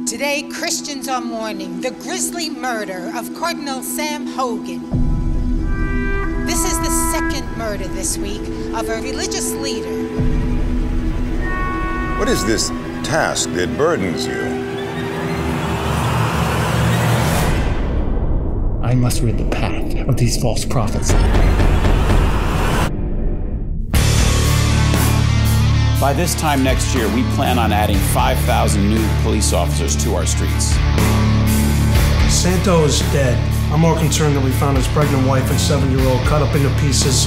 Today, Christians are mourning the grisly murder of Cardinal Sam Hogan. This is the second murder this week of a religious leader. What is this task that burdens you? I must rid the path of these false prophets. By this time next year, we plan on adding 5,000 new police officers to our streets. Santo is dead. I'm more concerned that we found his pregnant wife and 7-year-old cut up into pieces.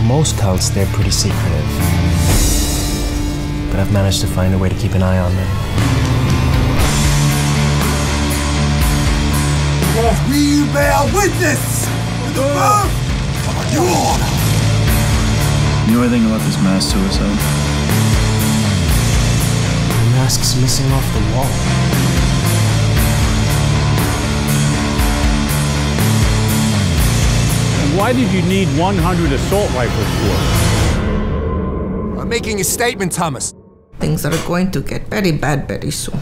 Most cults, they're pretty secretive. But I've managed to find a way to keep an eye on them. We bear witness to the birth of a new order. You know anything about this mass suicide? The mask's missing off the wall. And why did you need 100 assault rifles for? I'm making a statement, Thomas. Things are going to get very bad very soon.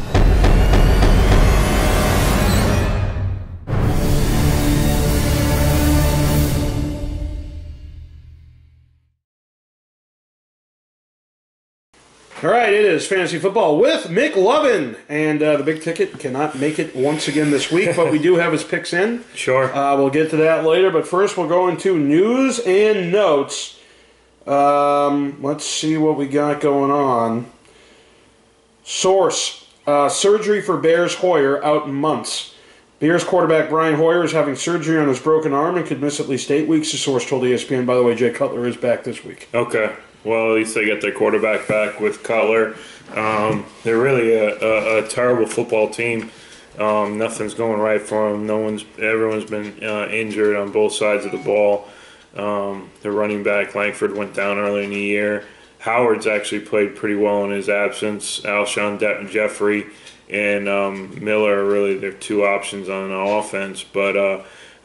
All right, it is Fantasy Football with Mclovin, and the big ticket cannot make it once again this week, but we do have his picks in. Sure. We'll get to that later, but first we'll go into news and notes. Let's see what we got going on. Source, surgery for Bears Hoyer out months. Bears quarterback Brian Hoyer is having surgery on his broken arm and could miss at least 8 weeks, the source told ESPN. By the way, Jay Cutler is back this week. Okay. Well, at least they get their quarterback back with Cutler. They're really a terrible football team. Nothing's going right for them. Everyone's been injured on both sides of the ball. Their running back Langford went down early in the year. Howard's actually played pretty well in his absence. Alshon Jeffrey and Miller are really their two options on the offense. But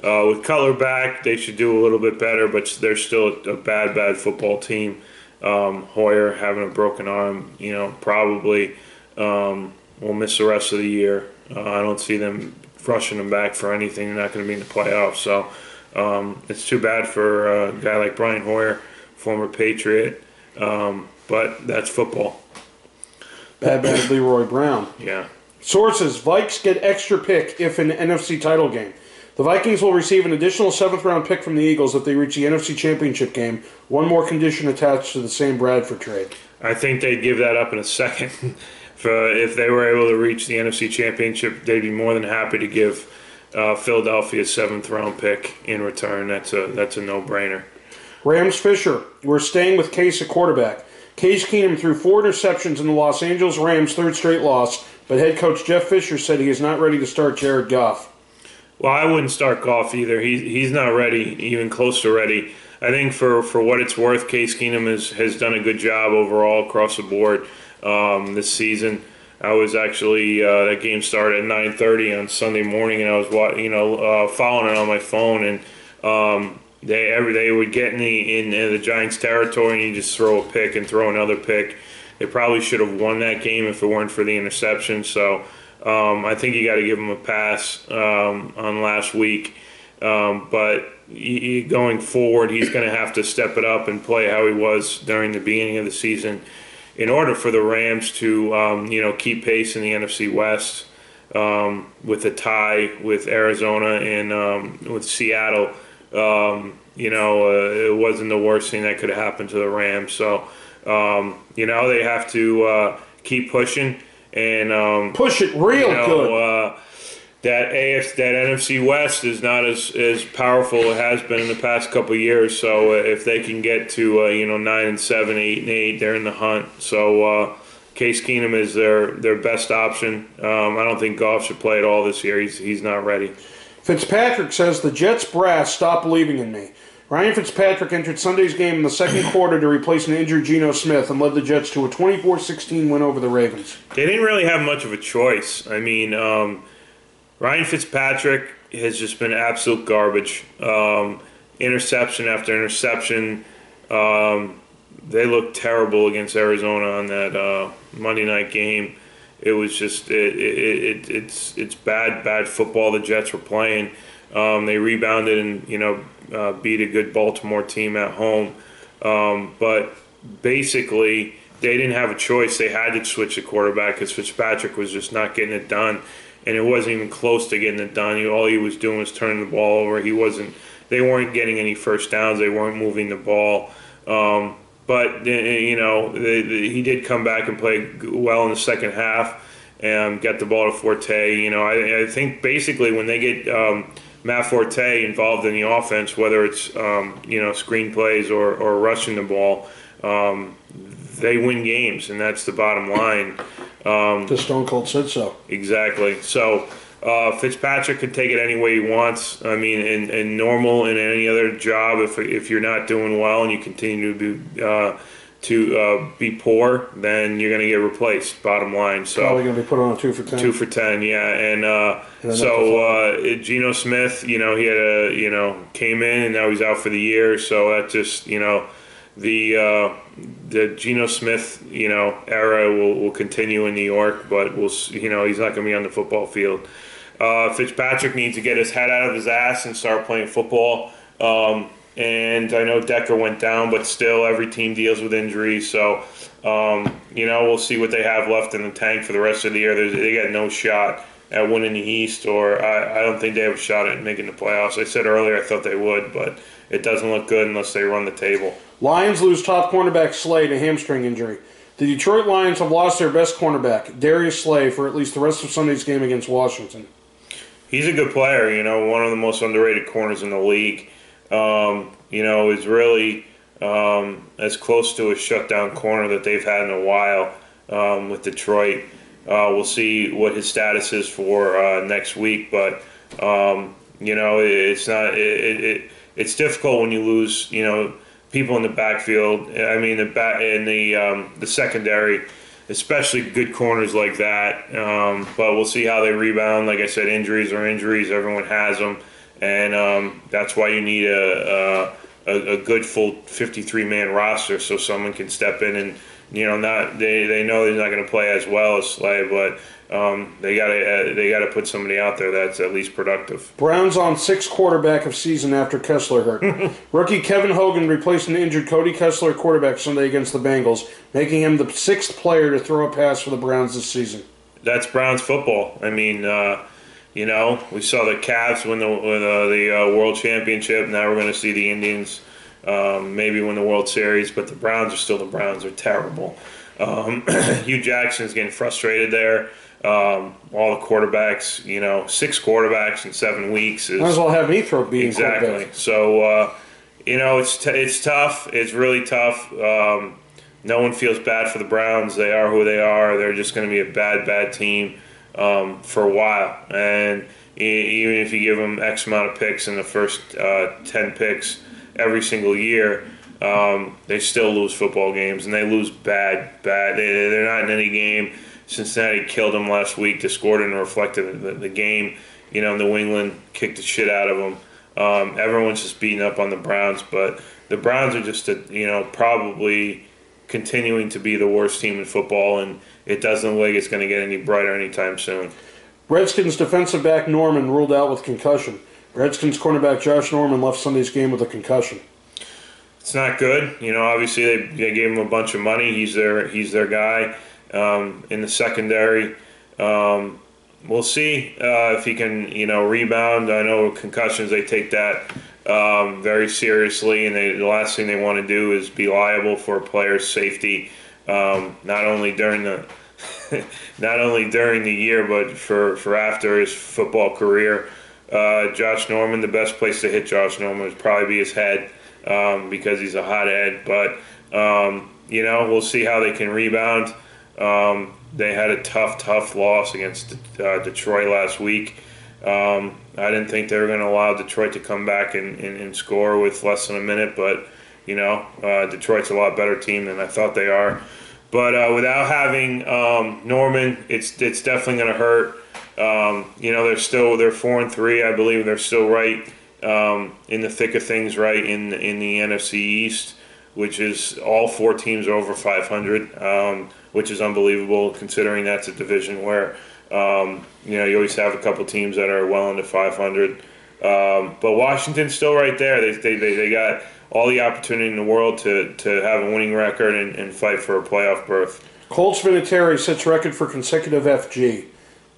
with Cutler back, they should do a little bit better. But they're still a bad football team. Hoyer having a broken arm, probably will miss the rest of the year. I don't see them rushing him back for anything. They're not going to be in the playoffs. So it's too bad for a guy like Brian Hoyer, former Patriot. But that's football. Bad Leroy Brown. Yeah. Sources, Vikes get extra pick if in NFC title game. The Vikings will receive an additional 7th-round pick from the Eagles if they reach the NFC Championship game. One more condition attached to the Sam Bradford trade. I think they'd give that up in a second. If they were able to reach the NFC Championship, they'd be more than happy to give Philadelphia a 7th-round pick in return. That's a no-brainer. Rams Fisher, we're staying with Case at quarterback. Case Keenum threw 4 interceptions in the Los Angeles Rams' 3rd straight loss, but head coach Jeff Fisher said he is not ready to start Jared Goff. Well, I wouldn't start Goff either. He's not ready, even close to ready. I think for what it's worth, Case Keenum has done a good job overall across the board this season. I was actually that game started at 9:30 on Sunday morning, and I was following it on my phone, and they would get in the Giants' territory, and you just throw a pick and throw another pick. They probably should have won that game if it weren't for the interception. So. I think you got to give him a pass on last week, but going forward, he's going to have to step it up and play how he was during the beginning of the season in order for the Rams to keep pace in the NFC West with a tie with Arizona and with Seattle. It wasn't the worst thing that could have happened to the Rams. So they have to keep pushing. And push it real good. That NFC West is not as powerful as it has been in the past couple of years. So if they can get to 9-7, 8-8, they're in the hunt. So Case Keenum is their best option. I don't think Goff should play at all this year. He's not ready. Fitzpatrick says the Jets brass stopped believing in me. Ryan Fitzpatrick entered Sunday's game in the second quarter to replace an injured Geno Smith and led the Jets to a 24-16 win over the Ravens. They didn't really have much of a choice. I mean, Ryan Fitzpatrick has just been absolute garbage. Interception after interception. They looked terrible against Arizona on that Monday night game. It was just it's bad football the Jets were playing. They rebounded and beat a good Baltimore team at home, but basically they didn't have a choice. They had to switch the quarterback because Fitzpatrick was just not getting it done, and it wasn't even close to getting it done. All he was doing was turning the ball over. They weren't getting any first downs. They weren't moving the ball. But he did come back and play well in the second half and get the ball to Forte. I think basically when they get Matt Forte involved in the offense, whether it's screen plays or rushing the ball, they win games, and that's the bottom line. The Stone Cold said so. Exactly. So Fitzpatrick can take it any way he wants. I mean, in normal in any other job, if you're not doing well and you continue to be poor, then you're going to get replaced. Bottom line. So probably going to be put on a 2 for 10. 2 for 10, yeah. And Geno Smith, he had came in and now he's out for the year. So that just the Geno Smith era will continue in New York, but he's not going to be on the football field. Fitzpatrick needs to get his head out of his ass and start playing football. And I know Decker went down, but still every team deals with injuries. So, we'll see what they have left in the tank for the rest of the year. They got no shot at winning the East, or I don't think they have a shot at making the playoffs. I said earlier I thought they would, but it doesn't look good unless they run the table. Lions lose top cornerback Slay to hamstring injury. The Detroit Lions have lost their best cornerback, Darius Slay, for at least the rest of Sunday's game against Washington. He's a good player, one of the most underrated corners in the league. Is really as close to a shutdown corner that they've had in a while with Detroit. We'll see what his status is for next week, but it's not. It's difficult when you lose, people in the backfield. I mean, the secondary, especially good corners like that. But we'll see how they rebound. Like I said, injuries are injuries. Everyone has them, and that's why you need a good full 53-man roster so someone can step in and they know he's not going to play as well as Slay, but they gotta put somebody out there that's at least productive. Browns on 6th quarterback of season after Kessler hurt. Rookie Kevin Hogan replaced an injured Cody Kessler quarterback Sunday against the Bengals, making him the 6th player to throw a pass for the Browns this season. That's Browns football. I mean, we saw the Cavs win the World Championship. Now we're going to see the Indians maybe win the World Series, but the Browns are still the Browns. They're terrible. Hugh Jackson's getting frustrated there. All the quarterbacks, 6 quarterbacks in 7 weeks. Might as well have me throw being exactly. Quarterback. So, it's tough. It's really tough. No one feels bad for the Browns. They are who they are. They're just going to be a bad team for a while. And even if you give them X amount of picks in the first 10 picks every single year, they still lose football games, and they lose bad. They're not in any game. Cincinnati killed them last week. They scored and reflected the game. New England kicked the shit out of them. Everyone's just beating up on the Browns, but the Browns are just probably continuing to be the worst team in football, and it doesn't look like it's going to get any brighter anytime soon. Redskins defensive back Norman ruled out with concussion. Redskins cornerback Josh Norman left Sunday's game with a concussion. It's not good. Obviously they gave him a bunch of money. He's their guy in the secondary. We'll see if he can rebound. I know concussions, they take that very seriously, and the last thing they want to do is be liable for a player's safety, not only during the year, but for after his football career. Josh Norman, the best place to hit Josh Norman would probably be his head, because he's a hothead. But we'll see how they can rebound. They had a tough loss against Detroit last week. I didn't think they were going to allow Detroit to come back and score with less than a minute, but Detroit's a lot better team than I thought they are. But without having Norman, it's definitely going to hurt. They're 4-3. I believe they're still right in the thick of things, right in the NFC East. which is all 4 teams are over 500, which is unbelievable considering that's a division where you always have a couple teams that are well under 500. But Washington's still right there. They got all the opportunity in the world to have a winning record and fight for a playoff berth. Colts Vinatieri sets record for consecutive FG.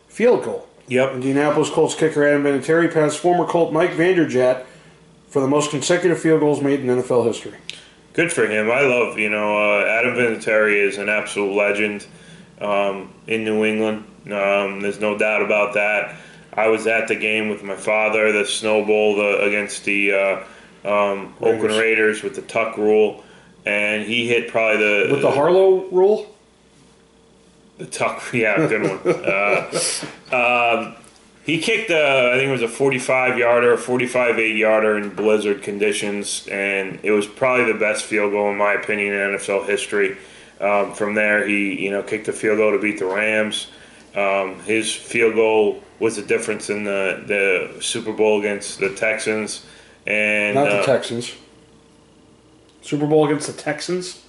Field goal. Yep. Indianapolis Colts kicker Adam Vinatieri passed former Colt Mike Vanderjagt for the most consecutive field goals made in NFL history. Good for him. I love, Adam Vinatieri is an absolute legend in New England. There's no doubt about that. I was at the game with my father, the Snow Bowl against the Oakland Raiders with the tuck rule, and he hit probably with the Harlow rule? The tuck, yeah, good one. He kicked, I think it was a 45-yarder, 45-8-yarder in blizzard conditions, and it was probably the best field goal, in my opinion, in NFL history. From there, he kicked a field goal to beat the Rams. His field goal was the difference in the Super Bowl against the Texans. And not the Texans. Super Bowl against the Texans?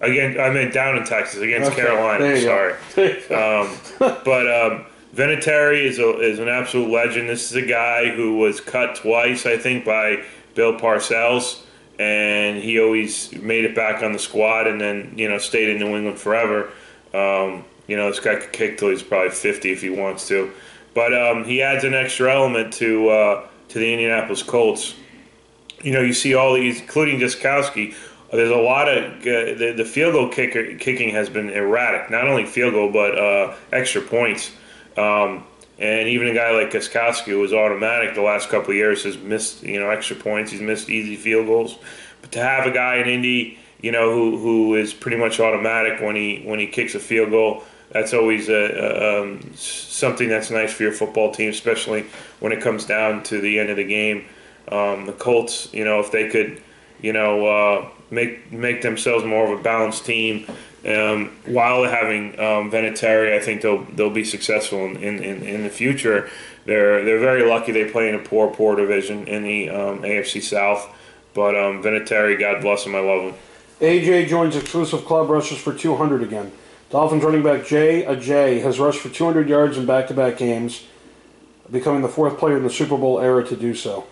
Again, I meant down in Texas against Carolina. Sorry. But Vinatieri is an absolute legend. This is a guy who was cut twice, I think, by Bill Parcells, and he always made it back on the squad, and then stayed in New England forever. This guy could kick till he's probably 50 if he wants to, but he adds an extra element to the Indianapolis Colts. You see all these, including Gostkowski. There's a lot of the field goal kicking has been erratic. Not only field goal, but extra points. And even a guy like Gostkowski, who was automatic the last couple of years, has missed extra points. He's missed easy field goals. But to have a guy in Indy, who is pretty much automatic when he kicks a field goal, that's always something that's nice for your football team, especially when it comes down to the end of the game. The Colts, if they could, make themselves more of a balanced team while having Vinatieri, I think they'll be successful in the future. They're very lucky they play in a poor division in the AFC South. But Vinatieri, God bless him, I love him. AJ joins exclusive club rushes for 200 again. Dolphins running back Jay Ajayi has rushed for 200 yards in back-to-back games, becoming the 4th player in the Super Bowl era to do so.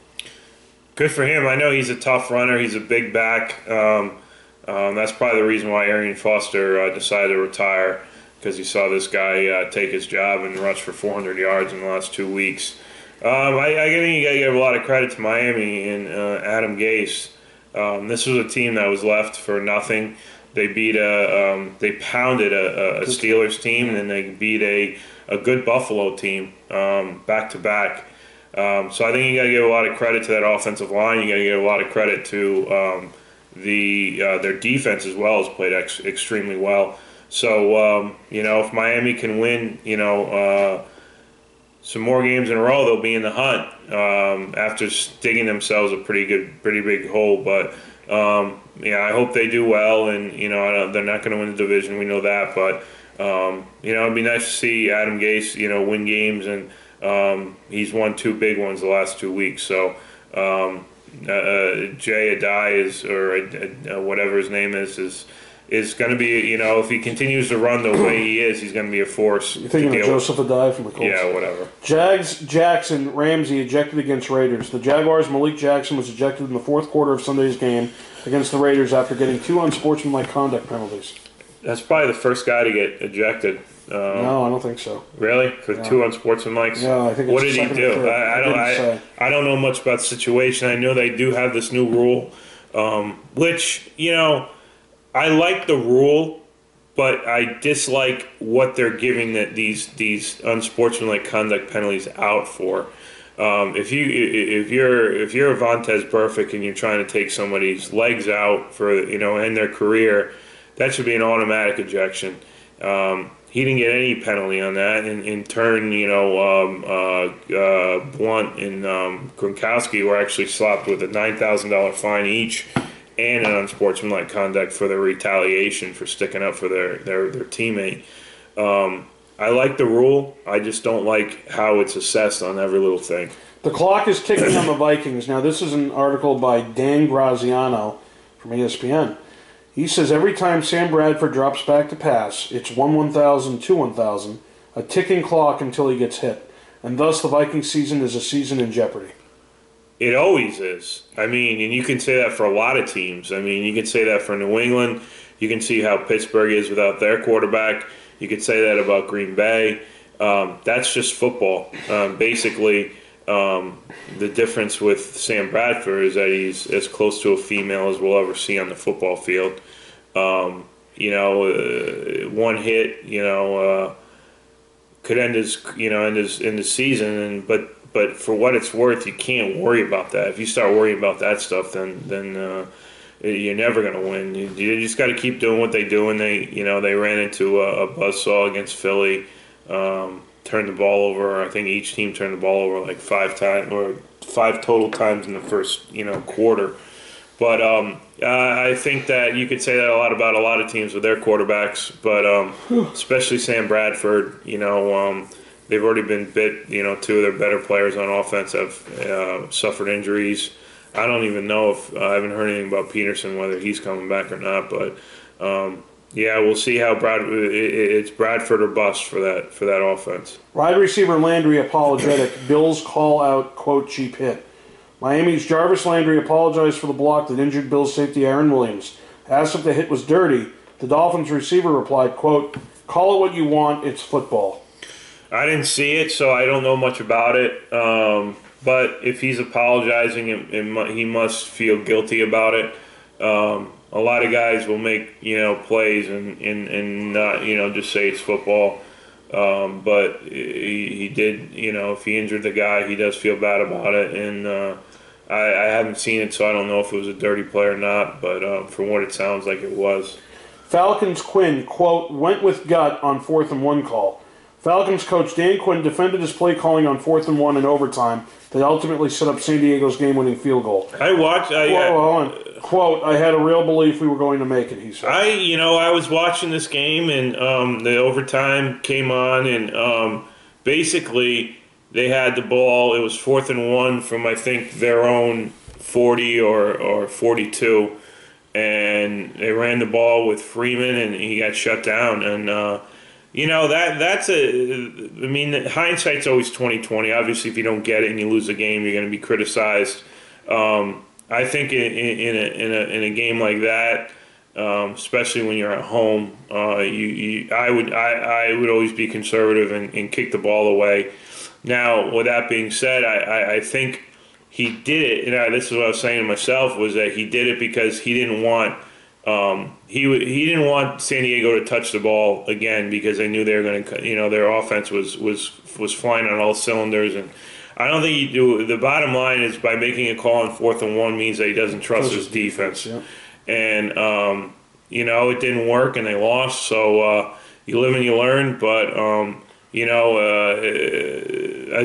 Good for him. I know he's a tough runner. He's a big back. That's probably the reason why Arian Foster decided to retire, because he saw this guy take his job and rush for 400 yards in the last 2 weeks. I think you got to give a lot of credit to Miami and Adam Gase. This was a team that was left for nothing. They they pounded a Steelers team, and then they beat a good Buffalo team back to back. So I think you got to give a lot of credit to that offensive line. You got to give a lot of credit to their defense as well. Has played extremely well. So if Miami can win, some more games in a row, they'll be in the hunt after digging themselves a pretty big hole. But I hope they do well, and they're not going to win the division. We know that, but it'd be nice to see Adam Gase, win games, and he's won 2 big ones the last 2 weeks. So Jay Ajayi or whatever his name is going to be, if he continues to run the way he is, he's going to be a force. You're thinking of Joseph Ajayi from the Colts? Yeah, whatever. Jags, Jackson, Ramsey ejected against Raiders. The Jaguars' Malik Jackson was ejected in the 4th quarter of Sunday's game against the Raiders after getting 2 unsportsmanlike conduct penalties. That's probably the first guy to get ejected. No, I don't think so. Really? For 2 unsportsmanlikes? Yeah, I think it's what did he do? I don't know much about the situation. I know they do have this new rule, which, I like the rule, but I dislike what they're giving these unsportsmanlike conduct penalties out for. If you're Vontez Burfict and you're trying to take somebody's legs out for end their career, that should be an automatic ejection. He didn't get any penalty on that. In turn, Blunt and Gronkowski were actually slapped with a $9,000 fine each, and an unsportsmanlike conduct for their retaliation for sticking up for their teammate. I like the rule. I just don't like how it's assessed on every little thing. The clock is ticking on the Vikings. Now, this is an article by Dan Graziano from ESPN. He says every time Sam Bradford drops back to pass, it's 1,000 to 1,000, a ticking clock until he gets hit. And thus the Viking season is a season in jeopardy. It always is. I mean, and you can say that for a lot of teams. I mean, you can say that for New England. You can see how Pittsburgh is without their quarterback. You could say that about Green Bay. That's just football. Basically, the difference with Sam Bradford is that he's as close to a female as we'll ever see on the football field. One hit, could end his season. But for what it's worth, you can't worry about that. If you start worrying about that stuff, then you're never going to win. You just got to keep doing what they do. And they ran into a buzzsaw against Philly. Turned the ball over. I think each team turned the ball over like 5 times, or 5 total times in the first quarter. But I think that you could say that a lot about a lot of teams with their quarterbacks, but especially Sam Bradford. They've already been bit. 2 of their better players on offense have suffered injuries. I don't even know if I haven't heard anything about Peterson, whether he's coming back or not. But yeah, we'll see how it's Bradford or bust for that offense. Wide receiver Landry apologetic. Bills call out, quote, cheap hit. Miami's Jarvis Landry apologized for the block that injured Bills safety Aaron Williams. Asked if the hit was dirty, the Dolphins receiver replied, quote, call it what you want, it's football. I didn't see it, so I don't know much about it. But if he's apologizing, he must feel guilty about it. A lot of guys will make plays and not just say it's football. But he did if he injured the guy, he does feel bad about it. And I haven't seen it, so I don't know if it was a dirty play or not. But from what it sounds like, it was. Falcons Quinn, quote, went with gut on 4th and 1 call. Falcons coach Dan Quinn defended his play calling on 4th and 1 in overtime that ultimately set up San Diego's game-winning field goal. I watched. Quote, I had a real belief we were going to make it, he said. I was watching this game, and the overtime came on, and basically they had the ball. It was 4th and 1 from, I think, their own 40 or 42, and they ran the ball with Freeman, and he got shut down. And hindsight's always 20/20. Obviously, if you don't get it and you lose a game, you're going to be criticized. I think in a game like that, especially when you're at home, I would always be conservative and kick the ball away. Now, with that being said, I think he did it. This is what I was saying to myself, was that he did it because he didn't want. He didn't want San Diego to touch the ball again, because they knew they were going to, their offense was flying on all cylinders. And I don't think he do. The bottom line is, by making a call on 4th and 1 means that he doesn't trust his defense. Yeah. And it didn't work, and they lost. So you live and you learn. But I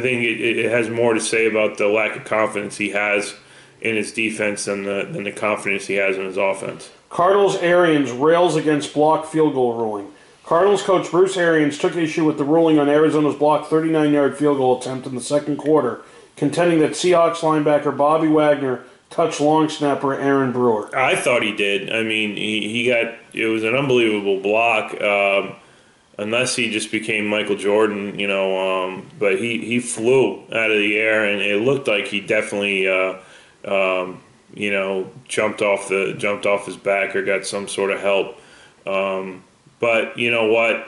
think it has more to say about the lack of confidence he has in his defense than the confidence he has in his offense. Cardinals Arians rails against blocked field goal ruling. Cardinals coach Bruce Arians took issue with the ruling on Arizona's blocked 39-yard field goal attempt in the second quarter, contending that Seahawks linebacker Bobby Wagner touched long snapper Aaron Brewer. I thought he did. I mean, it was an unbelievable block, unless he just became Michael Jordan, but he flew out of the air, and it looked like he definitely jumped off his back or got some sort of help. But you know what?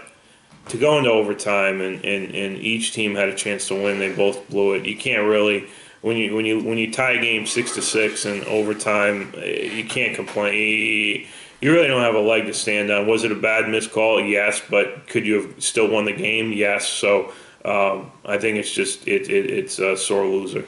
To go into overtime and each team had a chance to win, they both blew it. You can't really, when you tie a game 6-6 in overtime, you can't complain. You really don't have a leg to stand on. Was it a bad missed call? Yes, but could you have still won the game? Yes. So I think it's just it's a sore loser.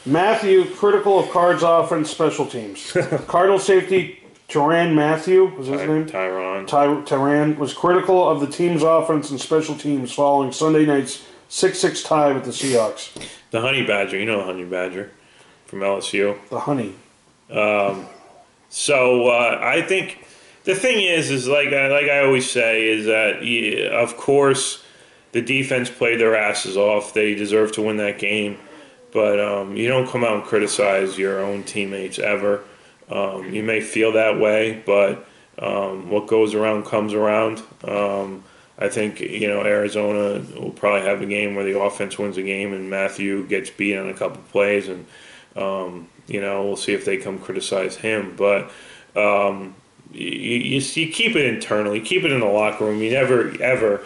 Matthew, critical of Cards offense special teams. Cardinal safety Tyrann Mathieu, was his name? Tyrann was critical of the team's offense and special teams following Sunday night's 6-6 tie with the Seahawks. The Honey Badger, the Honey Badger from LSU. The Honey. So I think the thing is like I always say, is that of course the defense played their asses off. They deserve to win that game. But you don't come out and criticize your own teammates ever. You may feel that way, but what goes around comes around. I think, Arizona will probably have a game where the offense wins a game and Matthew gets beat on a couple plays, and we'll see if they come criticize him. But you keep it internal. You keep it in the locker room. You never, ever,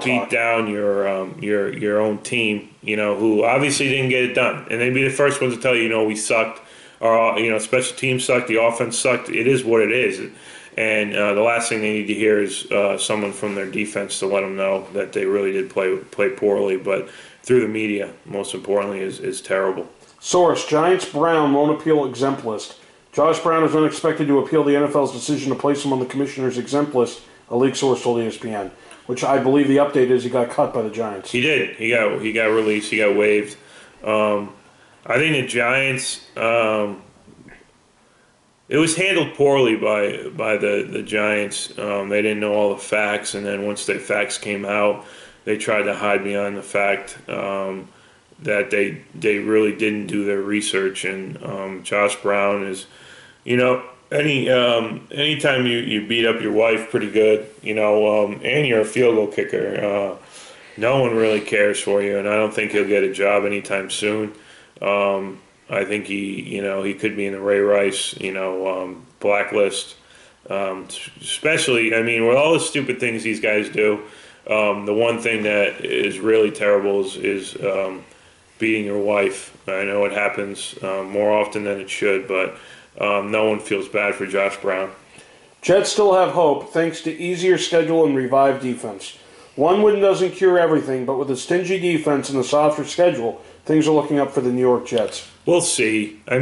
beat down your own team. Who obviously didn't get it done, and they'd be the first ones to tell you, we sucked. Or special teams sucked. The offense sucked. It is what it is. And the last thing they need to hear is someone from their defense to let them know that they really did play poorly. But through the media, most importantly, is terrible. Source: Giants-Brown won't appeal exempt list. Josh Brown is unexpected to appeal the NFL's decision to place him on the commissioner's exempt list, a league source told ESPN, which I believe the update is he got cut by the Giants. He did. He got released. He got waived. I think the Giants... it was handled poorly by the Giants. They didn't know all the facts, and then once the facts came out, they tried to hide behind the fact that they really didn't do their research. And Josh Brown is, anytime you beat up your wife pretty good, and you're a field goal kicker, no one really cares for you, and I don't think he'll get a job anytime soon. I think he could be in the Ray Rice, blacklist. Especially, with all the stupid things these guys do, the one thing that is really terrible is beating your wife. I know it happens more often than it should, but no one feels bad for Josh Brown. Jets still have hope thanks to easier schedule and revived defense. One win doesn't cure everything, but with a stingy defense and a softer schedule, things are looking up for the New York Jets. We'll see. I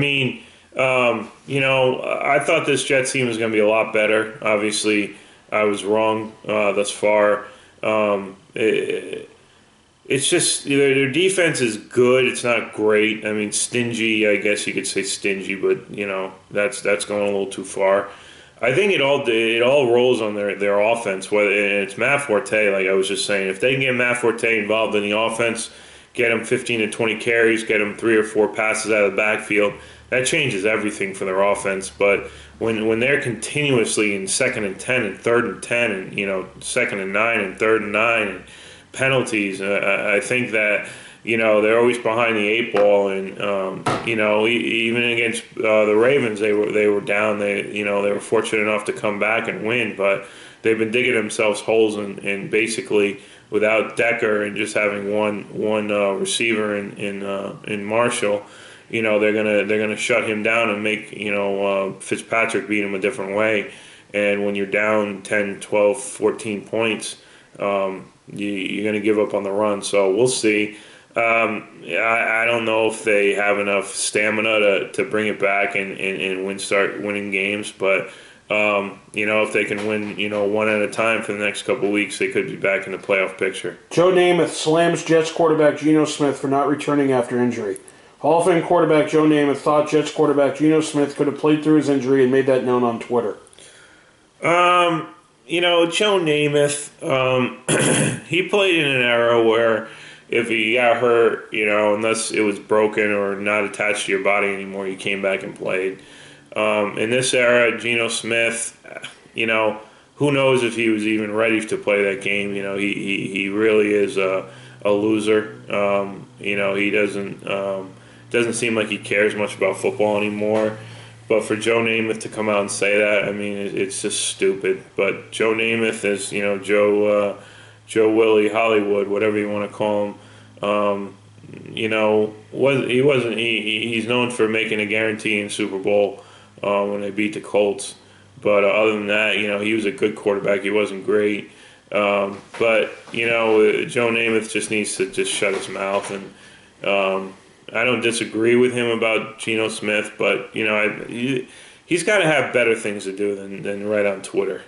thought this Jets team was going to be a lot better. Obviously, I was wrong thus far. It's just their defense is good. It's not great. Stingy. I guess you could say stingy, but that's going a little too far. I think it all rolls on their offense. Whether it's Matt Forte, like I was just saying, if they can get Matt Forte involved in the offense, get him 15 to 20 carries, get him 3 or 4 passes out of the backfield, that changes everything for their offense. But when they're continuously in 2nd and 10 and 3rd and 10 and 2nd and 9 and 3rd and 9 and penalties, I think that they're always behind the 8 ball, and even against the Ravens, they were down. They were fortunate enough to come back and win, but they've been digging themselves holes and basically without Decker and just having one receiver in Marshall, they're gonna shut him down and make Fitzpatrick beat him a different way. And when you're down 10, 12, 14 points, you're going to give up on the run. So we'll see. I don't know if they have enough stamina to bring it back and start winning games, but if they can win, one at a time for the next couple of weeks, they could be back in the playoff picture. Joe Namath slams Jets quarterback Geno Smith for not returning after injury. Hall of Fame quarterback Joe Namath thought Jets quarterback Geno Smith could have played through his injury and made that known on Twitter. Joe Namath, he played in an era where if he got hurt, unless it was broken or not attached to your body anymore, you came back and played. In this era, Geno Smith, who knows if he was even ready to play that game. He really is a loser. He doesn't seem like he cares much about football anymore. But for Joe Namath to come out and say that, it's just stupid. But Joe Namath is, Joe Willie Hollywood, whatever you want to call him. He's known for making a guarantee in Super Bowl when they beat the Colts. But other than that, he was a good quarterback. He wasn't great. But Joe Namath just needs to just shut his mouth. And I don't disagree with him about Geno Smith, but he's got to have better things to do than write on Twitter.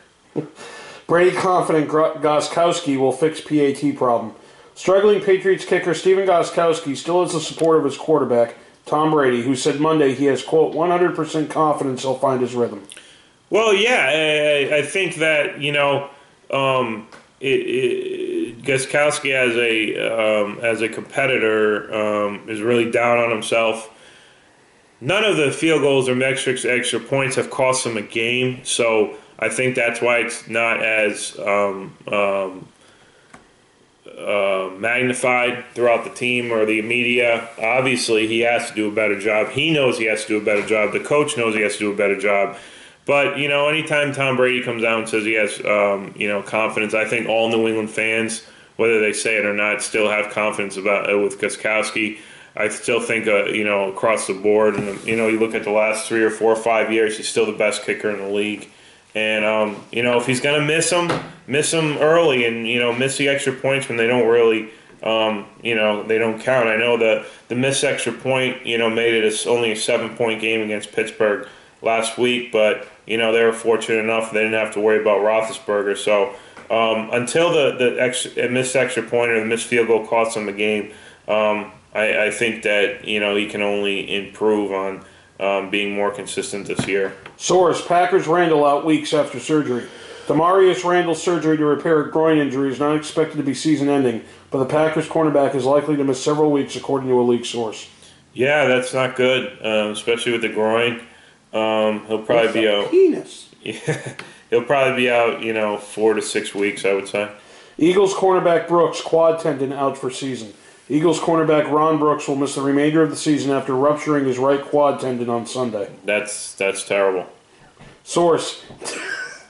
Brady confident Gostkowski will fix PAT problem. Struggling Patriots kicker Steven Gostkowski still has the support of his quarterback, Tom Brady, who said Monday he has, quote, 100% confidence he'll find his rhythm. Well, yeah, I think that, Gostkowski as a competitor is really down on himself. none of the field goals or extra points have cost them a game, so I think that's why it's not as magnified throughout the team or the media. Obviously, he has to do a better job. He knows he has to do a better job. The coach knows he has to do a better job. But, anytime Tom Brady comes out and says he has, confidence, I think all New England fans, whether they say it or not, still have confidence with Gostkowski. I still think, across the board, and, you look at the last 3 or 4 or 5 years, he's still the best kicker in the league. And, if he's going to miss them early and, miss the extra points when they don't really, they don't count. I know the missed extra point, made it only a 7-point game against Pittsburgh last week, but, they were fortunate enough they didn't have to worry about Roethlisberger. So until the missed extra point or the missed field goal costs them a game, I think that, he can only improve on being more consistent this year. Source, Packers Randall out weeks after surgery. Demarius Randall's surgery to repair a groin injury is not expected to be season-ending, but the Packers cornerback is likely to miss several weeks, according to a league source. Yeah, that's not good, especially with the groin. He'll probably be out. Penis. Yeah, he'll probably be out, 4 to 6 weeks, I would say. Eagles cornerback Brooks, quad tendon, out for season. Eagles cornerback Ron Brooks will miss the remainder of the season after rupturing his right quad tendon on Sunday. That's terrible. Source.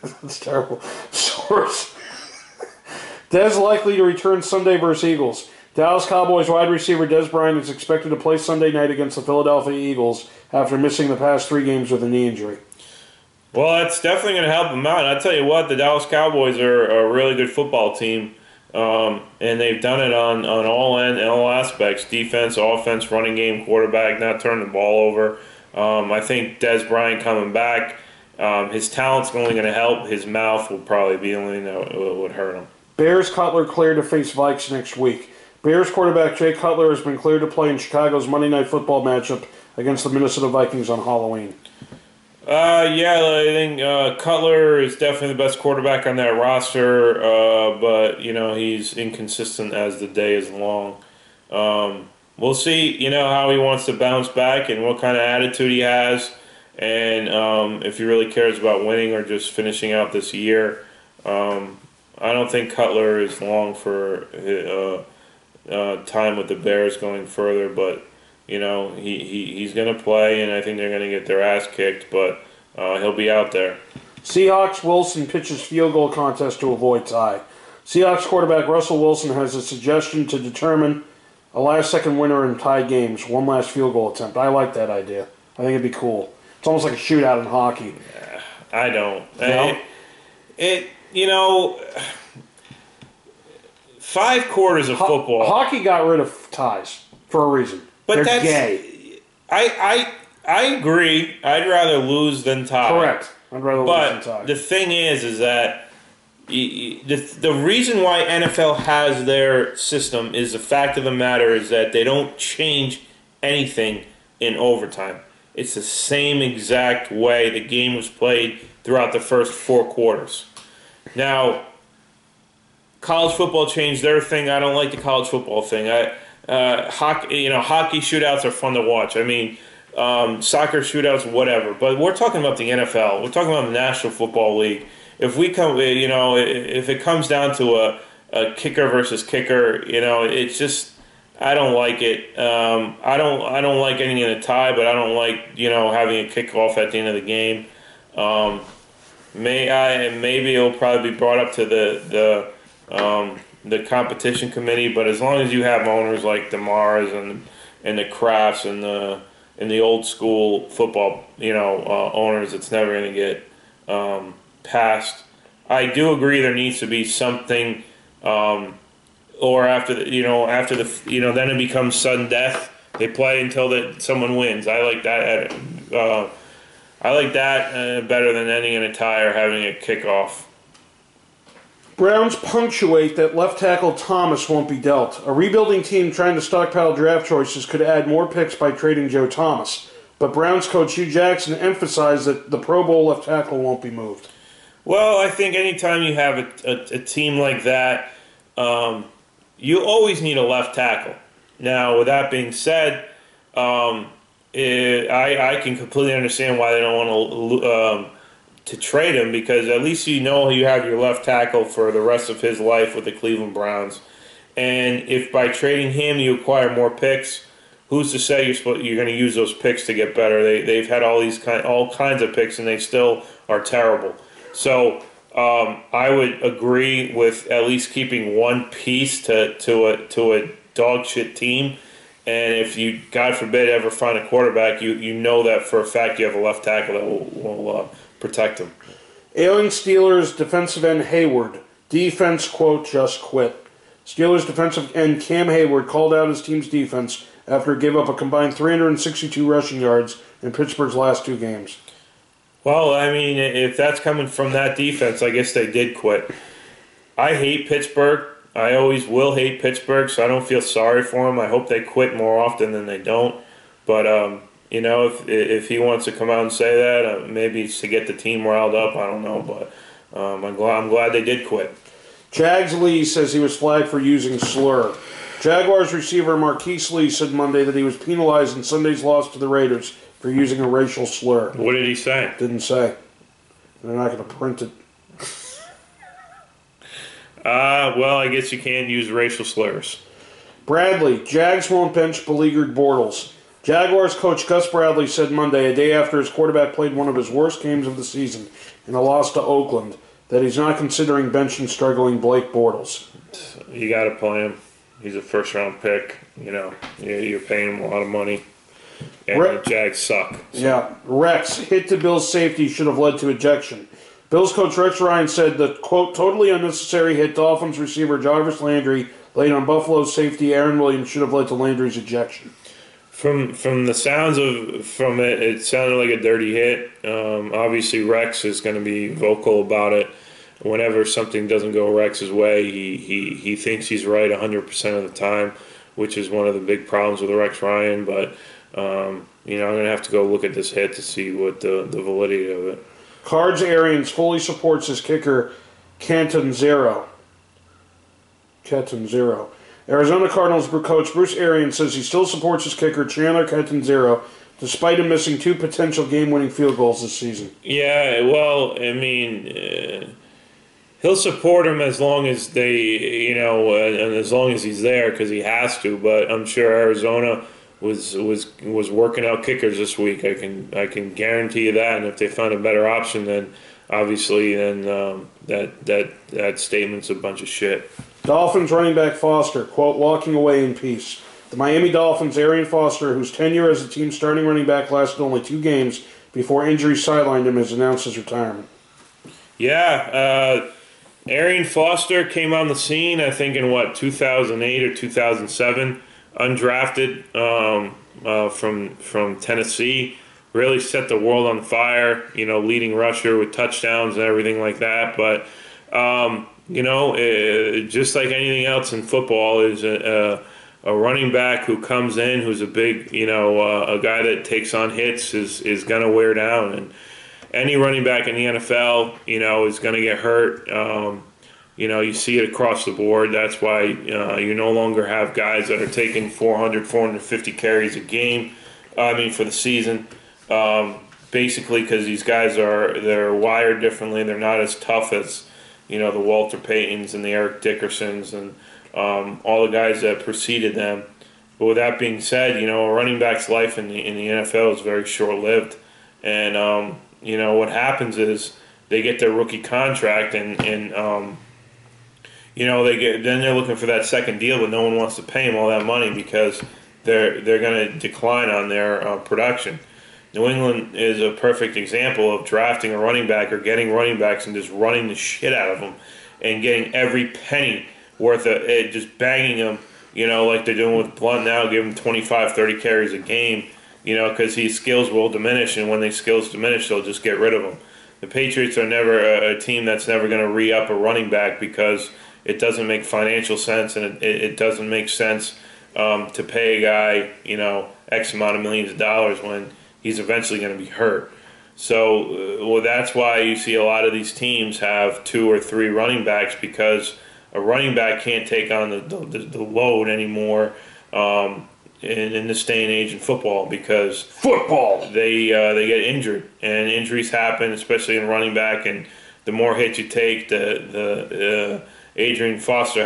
That's terrible. Source. Dez likely to return Sunday versus Eagles. Dallas Cowboys wide receiver Dez Bryant is expected to play Sunday night against the Philadelphia Eagles after missing the past 3 games with a knee injury. Well, that's definitely going to help him out. I tell you what, the Dallas Cowboys are a really good football team. And they've done it on all aspects: defense, offense, running game, quarterback, not turning the ball over. I think Dez Bryant coming back, his talent's only going to help. His mouth will probably be the only thing that would hurt him. Bears Cutler cleared to face Vikes next week. Bears quarterback Jay Cutler has been cleared to play in Chicago's Monday Night Football matchup against the Minnesota Vikings on Halloween. I think Cutler is definitely the best quarterback on that roster, but, he's inconsistent as the day is long. We'll see, how he wants to bounce back and what kind of attitude he has, and if he really cares about winning or just finishing out this year. I don't think Cutler is long for time with the Bears going further, but he's going to play, and I think they're going to get their ass kicked, but he'll be out there. Seahawks Wilson pitches field goal contest to avoid tie. Seahawks quarterback Russell Wilson has a suggestion to determine a last-second winner in tie games, one last field goal attempt. I like that idea. I think it'd be cool. It's almost like a shootout in hockey. I don't. No? 5 quarters of football. Hockey got rid of ties for a reason. But they're gay. I agree. I'd rather lose than tie. Correct. I'd rather lose than tie. But the thing is that the reason why NFL has their system is the fact of the matter is that they don't change anything in overtime. It's the same exact way the game was played throughout the first 4 quarters. Now, college football changed their thing. I don't like the college football thing. Hockey shootouts are fun to watch. I mean, soccer shootouts, whatever. But we're talking about the NFL. We're talking about the National Football League. If it comes down to a kicker versus kicker, it's just I don't like it. I don't like getting in a tie, but I don't like having a kickoff at the end of the game. Maybe it'll probably be brought up to the competition committee, but as long as you have owners like the Mars and the Crafts and the old school football owners, it's never going to get passed. I do agree there needs to be something, or after then it becomes sudden death. They play until someone wins. I like that. Better than ending in a tie or having a kickoff. Browns punctuate that left tackle Thomas won't be dealt. A rebuilding team trying to stockpile draft choices could add more picks by trading Joe Thomas. But Browns coach Hugh Jackson emphasized that the Pro Bowl left tackle won't be moved. Well, I think anytime you have a team like that, you always need a left tackle. Now, with that being said, I can completely understand why they don't want to trade him, because at least you know you have your left tackle for the rest of his life with the Cleveland Browns. And if by trading him you acquire more picks, who's to say you're going to use those picks to get better? They've had all kinds of picks and they still are terrible. So I would agree with at least keeping one piece to a dog shit team. And if you, God forbid, ever find a quarterback, you know that for a fact you have a left tackle that will protect him. Ailing Steelers defensive end Hayward. Defense, quote, just quit. Steelers defensive end Cam Hayward called out his team's defense after it gave up a combined 362 rushing yards in Pittsburgh's last 2 games. Well, I mean, if that's coming from that defense, I guess they did quit. I hate Pittsburgh. I always will hate Pittsburgh, so I don't feel sorry for them. I hope they quit more often than they don't. But, you know, if he wants to come out and say that, maybe it's to get the team riled up. I don't know, but I'm glad they did quit. Jags Lee says he was flagged for using slur. Jaguars receiver Marquise Lee said Monday that he was penalized in Sunday's loss to the Raiders for using a racial slur. What did he say? Didn't say. They're not going to print it. Well, I guess you can't use racial slurs. Bradley, Jags won't bench beleaguered Bortles. Jaguars coach Gus Bradley said Monday, a day after his quarterback played one of his worst games of the season in a loss to Oakland, that he's not considering benching struggling Blake Bortles. You got to play him. He's a first-round pick. You know, you're paying him a lot of money. And the Jags suck. So. Yeah. Rex, hit to Bills' safety should have led to ejection. Bills coach Rex Ryan said the, quote, totally unnecessary hit Dolphins receiver Jarvis Landry laid on Buffalo's safety Aaron Williams should have led to Landry's ejection. From the sounds from it, it sounded like a dirty hit. Obviously, Rex is going to be vocal about it. Whenever something doesn't go Rex's way, he thinks he's right 100% of the time, which is one of the big problems with Rex Ryan. But you know, I'm going to have to go look at this hit to see what the validity of it. Cards Arians fully supports his kicker Catanzaro. Arizona Cardinals coach Bruce Arians says he still supports his kicker Chandler Catanzaro, despite him missing 2 potential game-winning field goals this season. Yeah, well, I mean, he'll support him as long as they, you know, and as long as he's there because he has to. But I'm sure Arizona was working out kickers this week. I can guarantee you that. And if they find a better option, then obviously, then that statement's a bunch of shit. Dolphins running back Foster, quote, walking away in peace. The Miami Dolphins' Arian Foster, whose tenure as the team's starting running back lasted only 2 games before injury sidelined him, has announced his retirement. Yeah, Arian Foster came on the scene, I think, in 2008 or 2007, undrafted from Tennessee. Really set the world on fire, you know, leading rusher with touchdowns and everything like that. But you know, just like anything else in football, is a running back who comes in, who's a big, you know, a guy that takes on hits is going to wear down. And any running back in the NFL, you know, is going to get hurt. You know, you see it across the board. That's why you no longer have guys that are taking 400, 450 carries a game, for the season. Basically because these guys they're wired differently. They're not as tough as, you know, the Walter Paytons and the Eric Dickersons and all the guys that preceded them. But with that being said, you know, a running back's life in the NFL is very short-lived. And, you know, what happens is they get their rookie contract and you know, then they're looking for that second deal, but no one wants to pay them all that money because they're going to decline on their production. New England is a perfect example of drafting a running back or getting running backs and just running the shit out of them and getting every penny worth of it, just banging them, you know, like they're doing with Blunt now, give him 25, 30 carries a game, you know, because his skills will diminish, and when their skills diminish, they'll just get rid of him. The Patriots are never a team that's never going to re-up a running back because it doesn't make financial sense, and it doesn't make sense to pay a guy, you know, X amount of millions of dollars when he's eventually going to be hurt. So well, that's why you see a lot of these teams have 2 or 3 running backs, because a running back can't take on the load anymore. in this day and age in football because they get injured and injuries happen, especially in running back. And the more hits you take, the Arian Foster,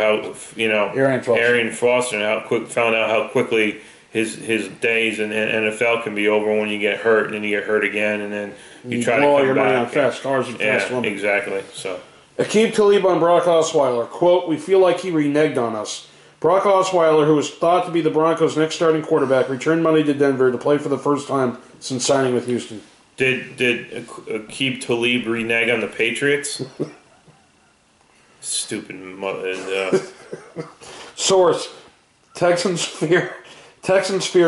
found out how quickly his days in the NFL can be over when you get hurt, and then you get hurt again, and then you try to come your back. money on fast cars and fast women. Exactly. So, Aqib Talib on Brock Osweiler, quote, "We feel like he reneged on us." Brock Osweiler, who was thought to be the Broncos' next starting quarterback, returned Monday to Denver to play for the first time since signing with Houston. Did Aqib Talib renege on the Patriots? Stupid mother. Source: Texans fear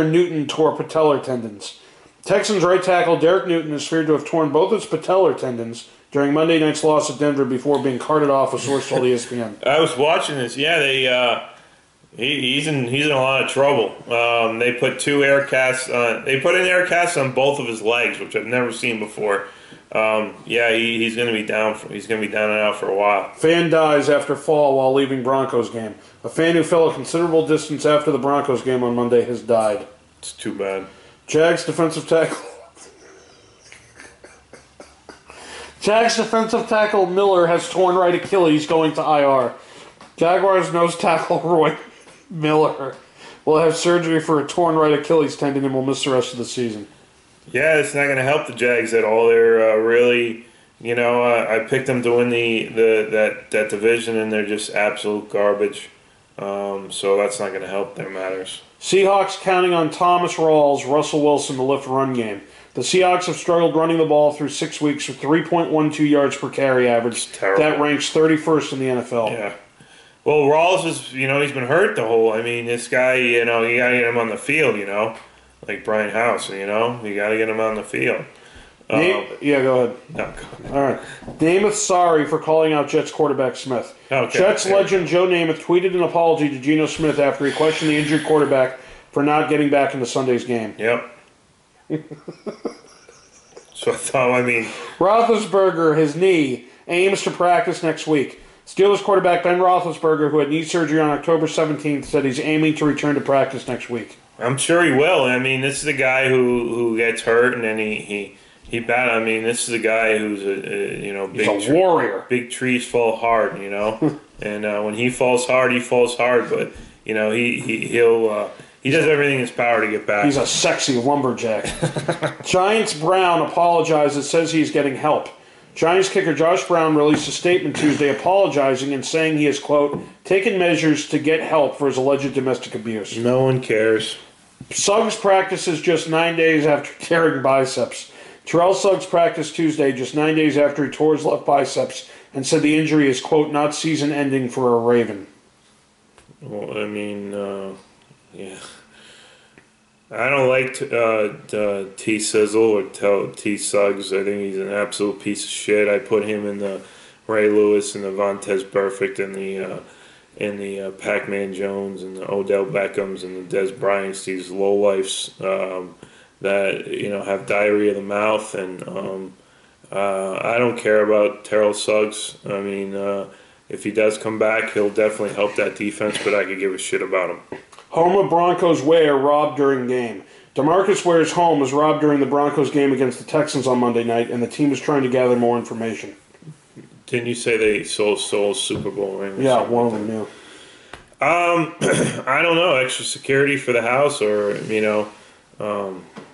Newton tore patellar tendons. Texans right tackle Derek Newton is feared to have torn both his patellar tendons during Monday night's loss at Denver before being carted off, a source told ESPN. I was watching this. Yeah, he's in a lot of trouble. They put two air casts on. They put an air cast on both of his legs, which I've never seen before. He's going to be down. He's going to be down and out for a while. Fan dies after fall while leaving Broncos game. A fan who fell a considerable distance after the Broncos game on Monday has died. It's too bad. Jags defensive tackle Miller has torn right Achilles going to IR. Jaguars nose tackle Roy Miller will have surgery for a torn right Achilles tendon and will miss the rest of the season. Yeah, it's not going to help the Jags at all. They're really, I picked them to win that division, and they're just absolute garbage. So that's not going to help their matters. Seahawks counting on Thomas Rawls, Russell Wilson to lift run game. The Seahawks have struggled running the ball through 6 weeks with 3.12 yards per carry average. That ranks 31st in the NFL. Yeah. Well, Rawls is, he's been hurt this guy, you got to get him on the field, like Brian House, you got to get him on the field. Go ahead. No, go ahead. All right. Namath sorry for calling out Jets quarterback Smith. Okay. Jets legend Joe Namath tweeted an apology to Geno Smith after he questioned the injured quarterback for not getting back into Sunday's game. Yep. So Roethlisberger, his knee, aims to practice next week. Steelers quarterback Ben Roethlisberger, who had knee surgery on October 17th, said he's aiming to return to practice next week. I'm sure he will. this is a guy who gets hurt and then he bat. This is a guy who's he's a warrior. Big trees fall hard, and when he falls hard, he falls hard. But he does everything in his power to get back. He's a sexy lumberjack. Giants Brown apologizes, says he's getting help. Giants kicker Josh Brown released a statement Tuesday apologizing and saying he has, quote, taken measures to get help for his alleged domestic abuse. No one cares. Suggs practices just 9 days after tearing biceps. Terrell Suggs practiced Tuesday just 9 days after he tore his left biceps and said the injury is, quote, not season-ending for a Raven. Well, yeah. I don't like T-Sizzle or T-Suggs. I think he's an absolute piece of shit. I put him in the Ray Lewis and the Vontaze Burfict and the Pac-Man Jones and the Odell Beckhams and the Dez Bryants, these lowlifes that have diarrhea of the mouth. And I don't care about Terrell Suggs. If he does come back, he'll definitely help that defense, but I could give a shit about him. Home of Broncos Ware robbed during game. DeMarcus Ware's home was robbed during the Broncos game against the Texans on Monday night, and the team is trying to gather more information. Didn't you say they sold Super Bowl rings? Yeah, one of them, yeah. I don't know. Extra security for the house or,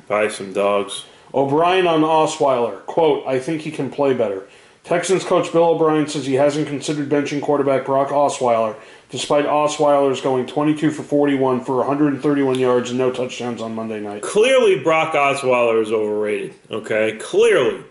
buy some dogs. O'Brien on Osweiler, quote, I think he can play better. Texans coach Bill O'Brien says he hasn't considered benching quarterback Brock Osweiler, despite Osweiler's going 22 for 41 for 131 yards and no touchdowns on Monday night. Clearly, Brock Osweiler is overrated, okay? Clearly.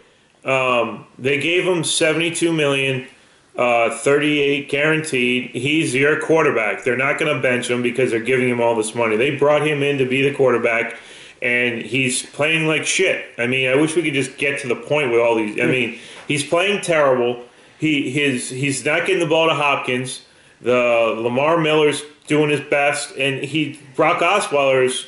They gave him $72 million, 38 guaranteed. He's your quarterback. They're not going to bench him because they're giving him all this money. They brought him in to be the quarterback, and he's playing like shit. I wish we could just get to the point with all these. He's playing terrible. He's not getting the ball to Hopkins. The Lamar Miller's doing his best, and Brock Osweiler's,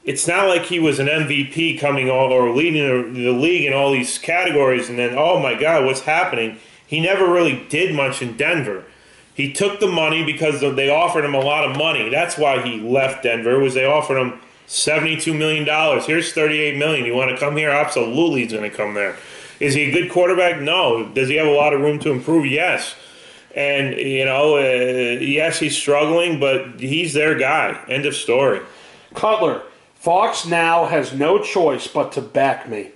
it's not like he was an MVP coming or leading the league in all these categories, and then, oh my God, what's happening? He never really did much in Denver. He took the money because they offered him a lot of money. That's why he left Denver, was they offered him $72 million. Here's $38 million. You want to come here? Absolutely he's going to come there. Is he a good quarterback? No. Does he have a lot of room to improve? Yes. And, yes, he's struggling, but he's their guy. End of story. Cutler, Fox now has no choice but to back me.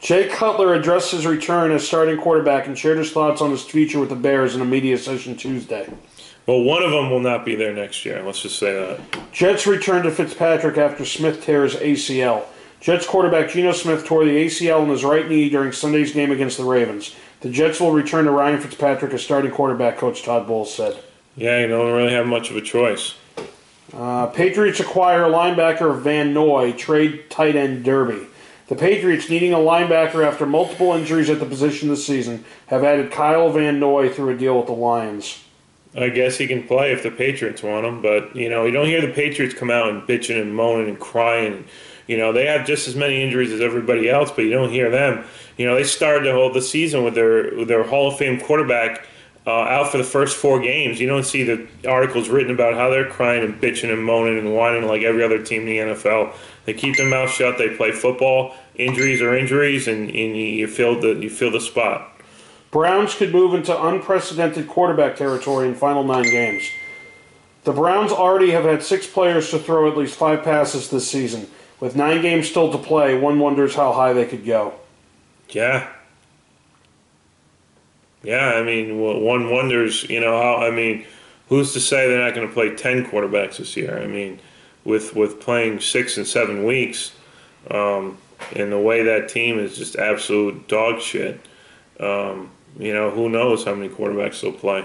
Jay Cutler addressed his return as starting quarterback and shared his thoughts on his future with the Bears in a media session Tuesday. Well, one of them will not be there next year. Let's just say that. Jets return to Fitzpatrick after Smith tears ACL. Jets quarterback Geno Smith tore the ACL in his right knee during Sunday's game against the Ravens. The Jets will return to Ryan Fitzpatrick as starting quarterback, Coach Todd Bowles said. Yeah, you don't really have much of a choice. Patriots acquire linebacker Van Noy, trade tight end Derby. The Patriots, needing a linebacker after multiple injuries at the position this season, have added Kyle Van Noy through a deal with the Lions. I guess he can play if the Patriots want him, but, you don't hear the Patriots come out and bitching and moaning and crying. They have just as many injuries as everybody else, but you don't hear them. They started the season with their Hall of Fame quarterback out for the first 4 games. You don't see the articles written about how they're crying and bitching and moaning and whining like every other team in the NFL. They keep their mouth shut. They play football. Injuries are injuries, and you feel the spot. Browns could move into unprecedented quarterback territory in final 9 games. The Browns already have had 6 players to throw at least 5 passes this season. With 9 games still to play, one wonders how high they could go. Yeah. Yeah, one wonders, who's to say they're not going to play 10 quarterbacks this year? With playing 6 and 7 weeks, and the way that team is just absolute dog shit, who knows how many quarterbacks they'll play.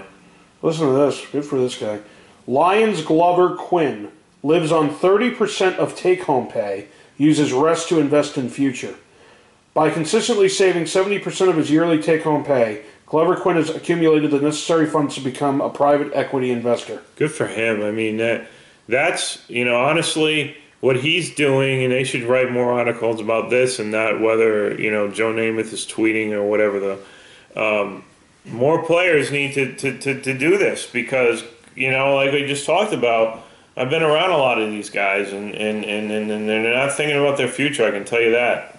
Listen to this. Good for this guy. Lions Glover Quinn lives on 30% of take-home pay, uses rest to invest in future. By consistently saving 70% of his yearly take-home pay, Glover Quinn has accumulated the necessary funds to become a private equity investor. Good for him. That's honestly what he's doing, and they should write more articles about this and not whether, Joe Namath is tweeting or whatever. More players need to do this because, like we just talked about, I've been around a lot of these guys, and they're not thinking about their future, I can tell you that.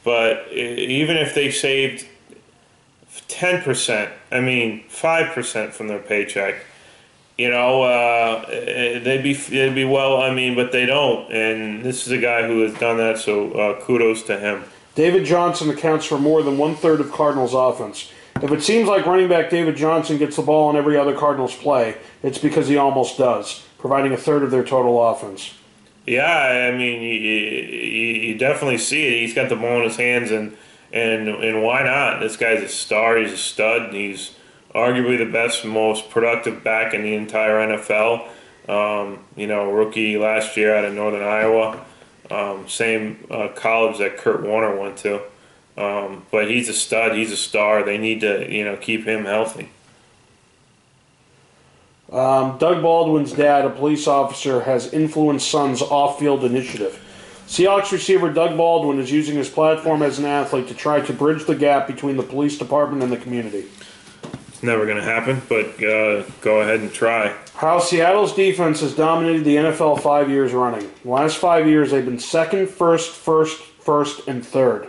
But even if they saved 10%, 5% from their paycheck, they'd be well, but they don't. And this is a guy who has done that, so kudos to him. David Johnson accounts for more than 1/3 of Cardinals' offense. If it seems like running back David Johnson gets the ball on every other Cardinals play, it's because he almost does, providing 1/3 of their total offense. Yeah, you definitely see it. He's got the ball in his hands, and why not? This guy's a star. He's a stud. He's arguably the best, most productive back in the entire NFL. Rookie last year out of Northern Iowa. Same college that Kurt Warner went to. But he's a stud. He's a star. They need to, keep him healthy. Doug Baldwin's dad, a police officer, has influenced son's off-field initiative. Seahawks receiver Doug Baldwin is using his platform as an athlete to try to bridge the gap between the police department and the community. It's never going to happen, but go ahead and try. How Seattle's defense has dominated the NFL 5 years running. The last 5 years, they've been second, first, and third.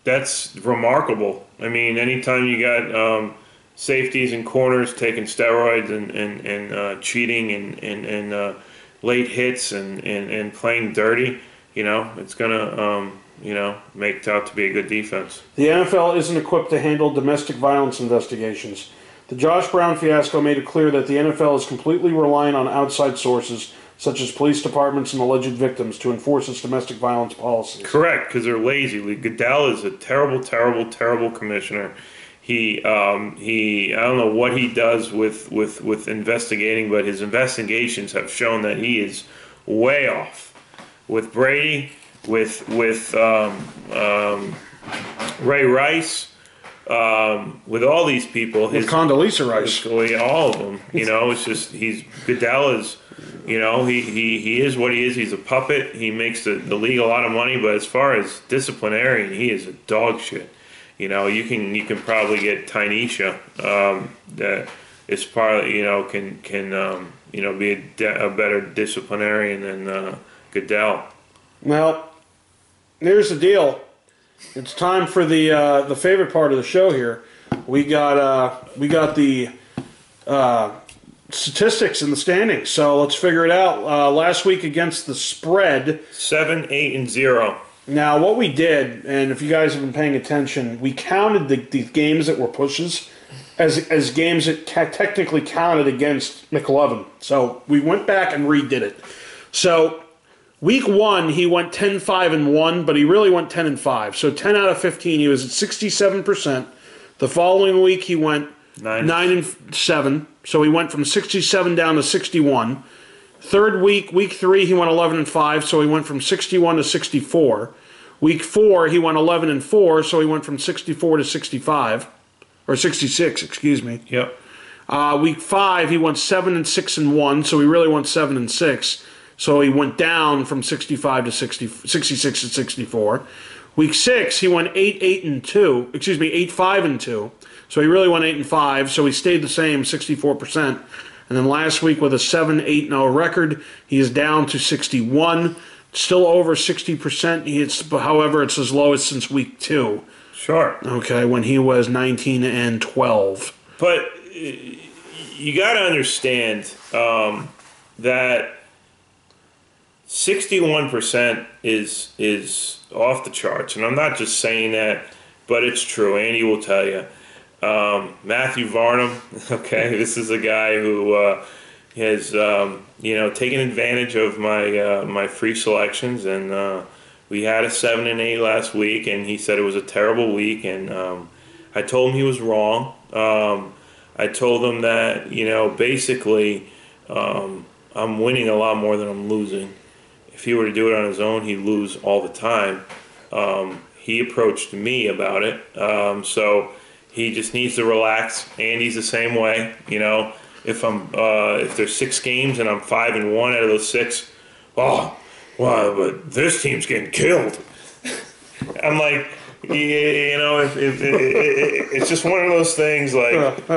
That's remarkable. Anytime you got safeties and corners taking steroids and cheating and late hits and playing dirty, it's going to, make out to be a good defense. The NFL isn't equipped to handle domestic violence investigations. The Josh Brown fiasco made it clear that the NFL is completely reliant on outside sources, such as police departments and alleged victims, to enforce its domestic violence policies. Correct, because they're lazy. Goodell is a terrible, terrible, terrible commissioner. He I don't know what he does with investigating, but his investigations have shown that he is way off. With Brady, with Ray Rice, with all these people, with Condoleezza Rice, all of them. It's just Goodell is. He is what he is. He's a puppet. He makes the league a lot of money, but as far as disciplinarian, he is a dog shit. You can probably get Tynesha, is probably can be a better disciplinarian than Goodell. Well, here's the deal. It's time for the favorite part of the show here. We got the statistics and the standings. So let's figure it out. Last week against the spread, 7-8-0. Now what we did, and if you guys have been paying attention, we counted the games that were pushes as games that technically counted against Mclovin. So we went back and redid it. So week 1, he went 10-5-1, but he really went 10-5. So 10 out of 15, he was at 67%. The following week, he went 9-7. So he went from 67 down to 61. Third week, week 3, he went 11-5. So he went from 61 to 64. Week 4, he went 11-4. So he went from 64 to 65. Or 66, excuse me. Yep. Week 5, he went 7-6-1. So he really went 7-6. So he went down from 65 to 66 to 64. Week 6, he went 8-5-2. So he really went 8-5. So he stayed the same, 64%. And then last week with a 7-8-0 record, he is down to 61. Still over 60%. However, it's as low as since week 2. Sure. Okay, when he was 19-12. But you got to understand that 61% is off the charts, and I'm not just saying that, but it's true. Andy will tell you. Matthew Varnum, okay, this is a guy who has taken advantage of my free selections, and we had a 7-8 last week, and he said it was a terrible week, and I told him he was wrong. I told him that basically I'm winning a lot more than I'm losing. If he were to do it on his own, he'd lose all the time. He approached me about it, so he just needs to relax. Andy's the same way. If there's 6 games and I'm 5-1 out of those 6, but this team's getting killed. I'm like, it's just one of those things. Like,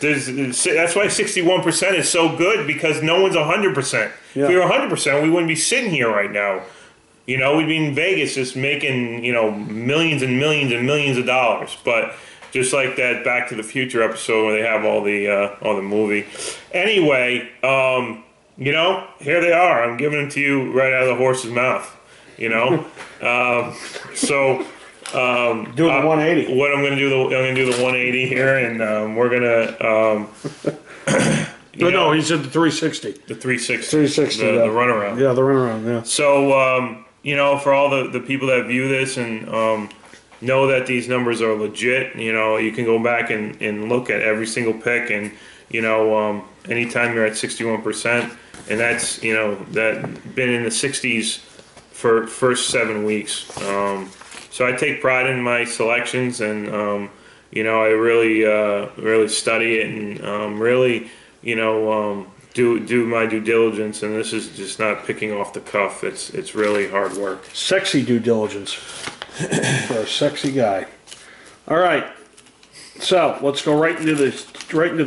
that's why 61% is so good, because no one's 100%. Yeah. If we were 100%, we wouldn't be sitting here right now. We'd be in Vegas just making millions and millions and millions of dollars. But just like that Back to the Future episode where they have all the movie. Anyway, here they are. I'm giving them to you right out of the horse's mouth. So. Do the 180. What I'm going to do, I'm going to do the 180 here, and we're going to. No, he said the 360. The 360. 360. The runaround. Yeah, the runaround. Yeah. So, for all the people that view this and know that these numbers are legit, you can go back and look at every single pick, and anytime you're at 61%, and that's that been in the 60s for first 7 weeks. So I take pride in my selections, and I really study it, and really do my due diligence. And this is just not picking off the cuff. It's really hard work. Sexy due diligence for a sexy guy. All right, so let's go right into the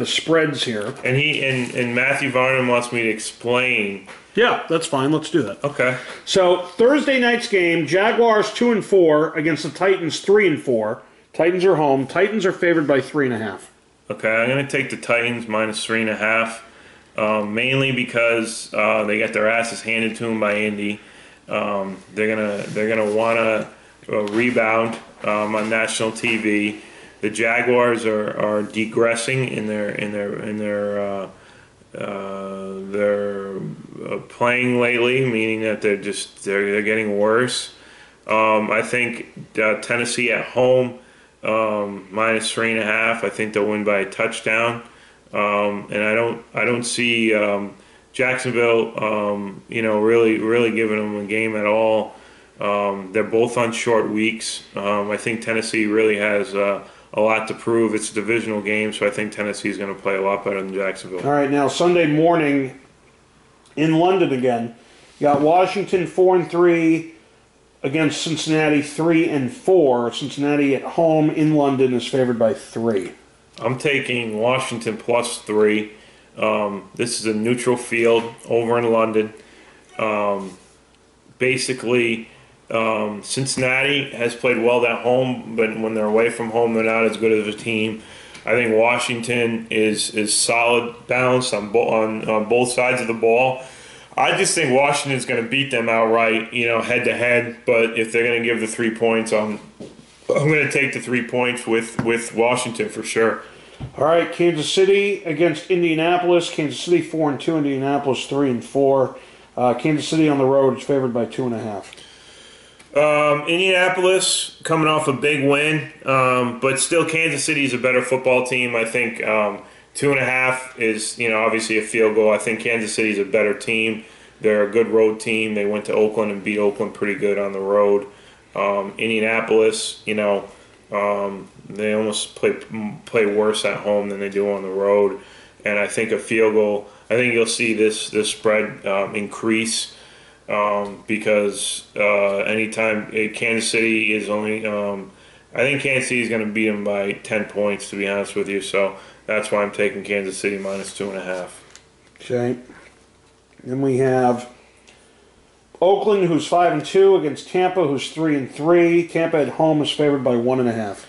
spreads here. And Matthew Varnum wants me to explain. Yeah, that's fine. Let's do that. Okay. So Thursday night's game: Jaguars 2-4 against the Titans 3-4. Titans are home. Titans are favored by 3.5. Okay, I'm going to take the Titans minus 3.5, mainly because they got their asses handed to them by Indy. They're gonna want to rebound on national TV. The Jaguars are degressing in their playing lately, meaning that they're getting worse. I think Tennessee at home minus 3.5. I think they'll win by a touchdown, and I don't see Jacksonville really giving them a game at all. They're both on short weeks. I think Tennessee really has a lot to prove. It's a divisional game, so I think Tennessee is going to play a lot better than Jacksonville. All right, now Sunday morning in London again, you got Washington 4-3 against Cincinnati 3-4. Cincinnati at home in London is favored by 3. I'm taking Washington +3. This is a neutral field over in London. Basically, Cincinnati has played well at home, but when they're away from home, they're not as good of a team. I think Washington is solid, balanced on both sides of the ball. I just think Washington's going to beat them outright, head to head. But if they're going to give the 3 points, I'm going to take the 3 points with Washington for sure. All right, Kansas City against Indianapolis. Kansas City 4-2, Indianapolis 3-4. Kansas City on the road is favored by 2.5. Indianapolis coming off a big win, but still Kansas City is a better football team. I think 2.5 is obviously a field goal. I think Kansas City is a better team. They're a good road team. They went to Oakland and beat Oakland pretty good on the road. Indianapolis, they almost play worse at home than they do on the road. And I think a field goal, I think you'll see this spread increase because anytime Kansas City is only, I think Kansas City is going to beat them by 10 points, to be honest with you. So that's why I'm taking Kansas City -2.5. Okay. Then we have Oakland, who's 5-2, against Tampa, who's 3-3. Tampa at home is favored by 1.5.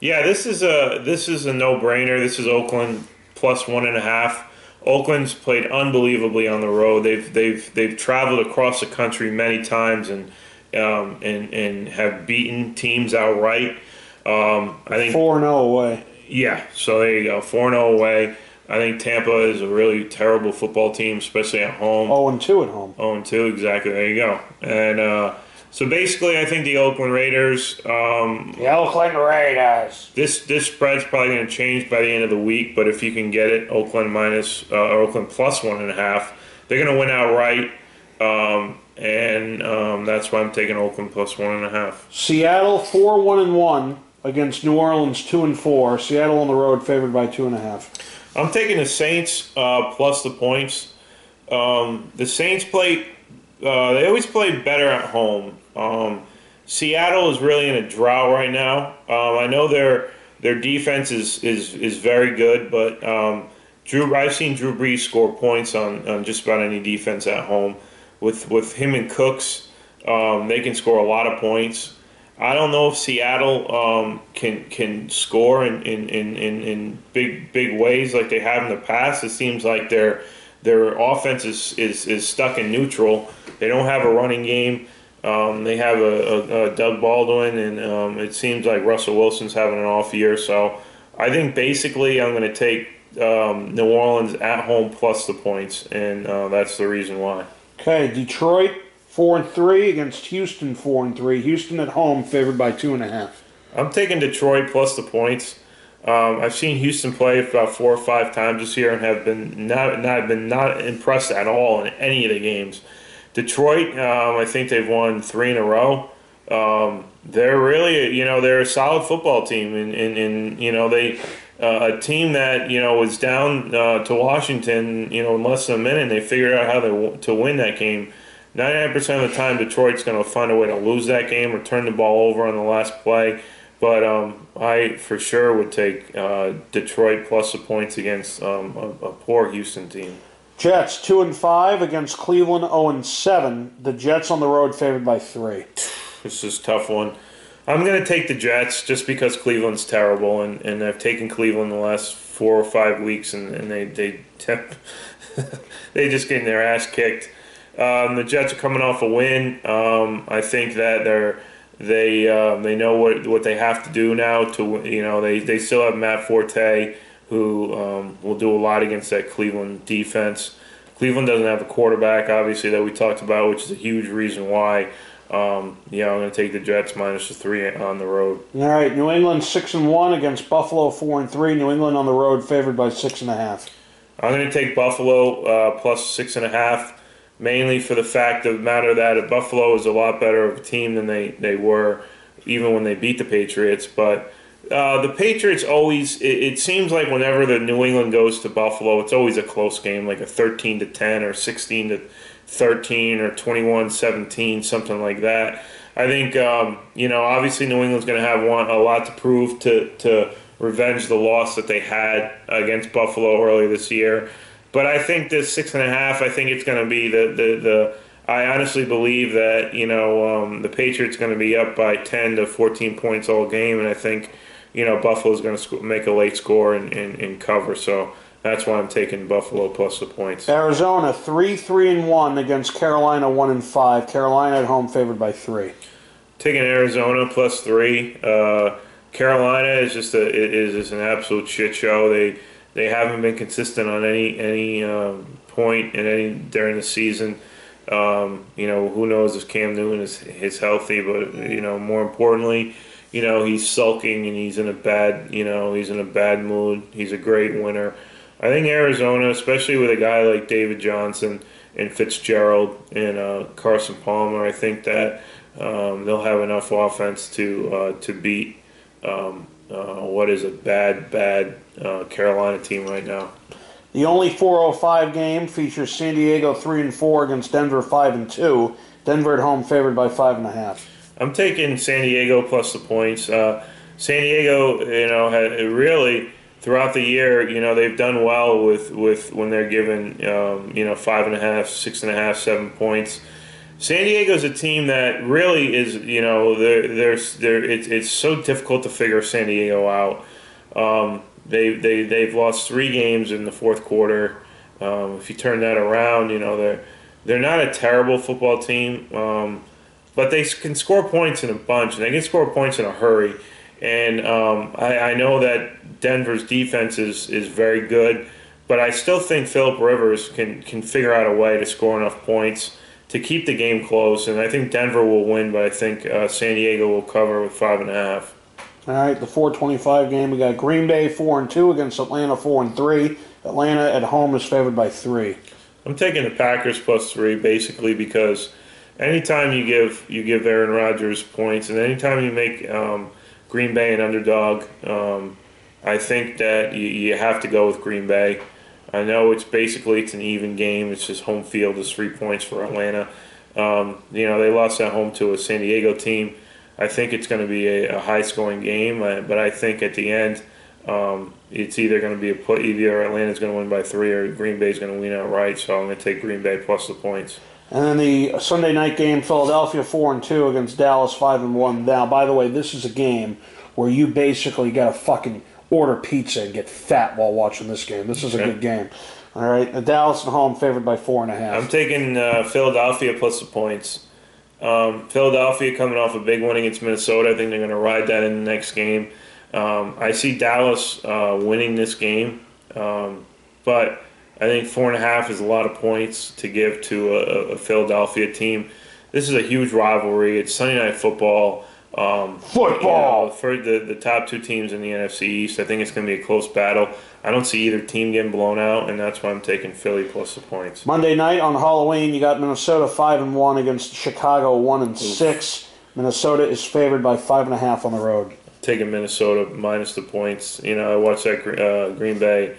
Yeah, this is a no-brainer. This is Oakland +1.5. Oakland's played unbelievably on the road. They've traveled across the country many times and have beaten teams outright. I think 4-0 away. Yeah, so there you go, 4-0 away. I think Tampa is a really terrible football team, especially at home. 0-2 at home. 0-2, exactly. There you go. And so basically, I think the Oakland Raiders. The Oakland Raiders. This spread's probably going to change by the end of the week, but if you can get it, Oakland +1.5, they're going to win outright. And that's why I'm taking Oakland +1.5. Seattle 4-1-1 against New Orleans 2-4. Seattle on the road favored by 2.5. I'm taking the Saints plus the points. The Saints play. They always play better at home. Seattle is really in a drought right now. I know their defense is very good, but I've seen Drew Brees score points on just about any defense at home. With him and Cooks, they can score a lot of points. I don't know if Seattle can score in big ways like they have in the past. It seems like their offense is stuck in neutral. They don't have a running game. They have a Doug Baldwin, and it seems like Russell Wilson's having an off year. So I think basically I'm going to take New Orleans at home plus the points, and that's the reason why. Okay, Detroit 4-3 against Houston 4-3. Houston at home favored by 2.5. I'm taking Detroit plus the points. I've seen Houston play about 4 or 5 times this year and have been not impressed at all in any of the games. Detroit, I think they've won 3 in a row. They're really, they're a solid football team, and they a team that was down to Washington, in less than a minute. And they figured out how to win that game. 99% of the time, Detroit's going to find a way to lose that game or turn the ball over on the last play. But I for sure would take Detroit plus the points against a poor Houston team. Jets 2-5 against Cleveland 0-7. The Jets on the road favored by 3. This is a tough one. I'm going to take the Jets just because Cleveland's terrible, and I've taken Cleveland the last 4 or 5 weeks, and they they just getting their ass kicked. The Jets are coming off a win. I think that they know what they have to do now to they still have Matt Forte, who will do a lot against that Cleveland defense. Cleveland doesn't have a quarterback, obviously, that we talked about, which is a huge reason why. I'm going to take the Jets -3 on the road. All right, New England 6-1 against Buffalo 4-3. New England on the road favored by 6.5. I'm going to take Buffalo plus 6.5, mainly for the fact of the matter that Buffalo is a lot better of a team than they were even when they beat the Patriots. But the Patriots always, it seems like whenever the New England goes to Buffalo, it's always a close game, like a 13-10 or 16-13 or 21-17, something like that. I think, obviously New England's going to have a lot to prove to revenge the loss that they had against Buffalo earlier this year. But I think this 6.5, I think it's going to be I honestly believe that, the Patriots going to be up by 10 to 14 points all game, and I think, Buffalo's going to make a late score and cover. So that's why I'm taking Buffalo plus the points. Arizona 3-3-1 against Carolina 1-5. Carolina at home favored by 3. Taking Arizona plus 3. Carolina is just an absolute shit show. They haven't been consistent on any point during the season. Who knows if Cam Newton is healthy, but more importantly, he's sulking and he's in a bad mood. He's a great winner. I think Arizona, especially with a guy like David Johnson and Fitzgerald and Carson Palmer, I think that they'll have enough offense to beat what is a bad Carolina team right now. The only 4:05 game features San Diego 3-4 against Denver 5-2. Denver at home favored by 5.5. I'm taking San Diego plus the points. San Diego, had really throughout the year, they've done well with when they're given 5.5, 6.5, 7 points. San Diego's a team that really is, it's so difficult to figure San Diego out. They've lost 3 games in the fourth quarter. If you turn that around, they're not a terrible football team, but they can score points in a bunch, and they can score points in a hurry. And I know that Denver's defense is very good, but I still think Phillip Rivers can figure out a way to score enough points to keep the game close. And I think Denver will win, but I think San Diego will cover with 5.5. All right, the 4:25 game, we got Green Bay 4-2 against Atlanta 4-3. Atlanta at home is favored by 3. I'm taking the Packers plus 3 basically because anytime you give Aaron Rodgers points and anytime you make Green Bay an underdog, I think that you have to go with Green Bay. I know it's an even game. It's just home field is 3 points for Atlanta. They lost at home to a San Diego team. I think it's going to be a high-scoring game, but I think at the end, it's either going to be either Atlanta's going to win by 3 or Green Bay's going to win outright. So I'm going to take Green Bay plus the points. And then the Sunday night game, Philadelphia 4-2 against Dallas 5-1. Now, by the way, this is a game where you basically got to fucking order pizza and get fat while watching this game. This is a good game. All right, Dallas at home favored by 4.5. I'm taking Philadelphia plus the points. Philadelphia coming off a big win against Minnesota. I think they're going to ride that in the next game. I see Dallas winning this game, but I think 4.5 is a lot of points to give to a Philadelphia team. This is a huge rivalry. It's Sunday Night Football. For the top 2 teams in the NFC East, I think it's going to be a close battle. I don't see either team getting blown out, and that's why I'm taking Philly plus the points. Monday night on Halloween, you got Minnesota 5-1 against Chicago 1-6. Minnesota is favored by 5.5 on the road. Taking Minnesota minus the points. I watched that Green Bay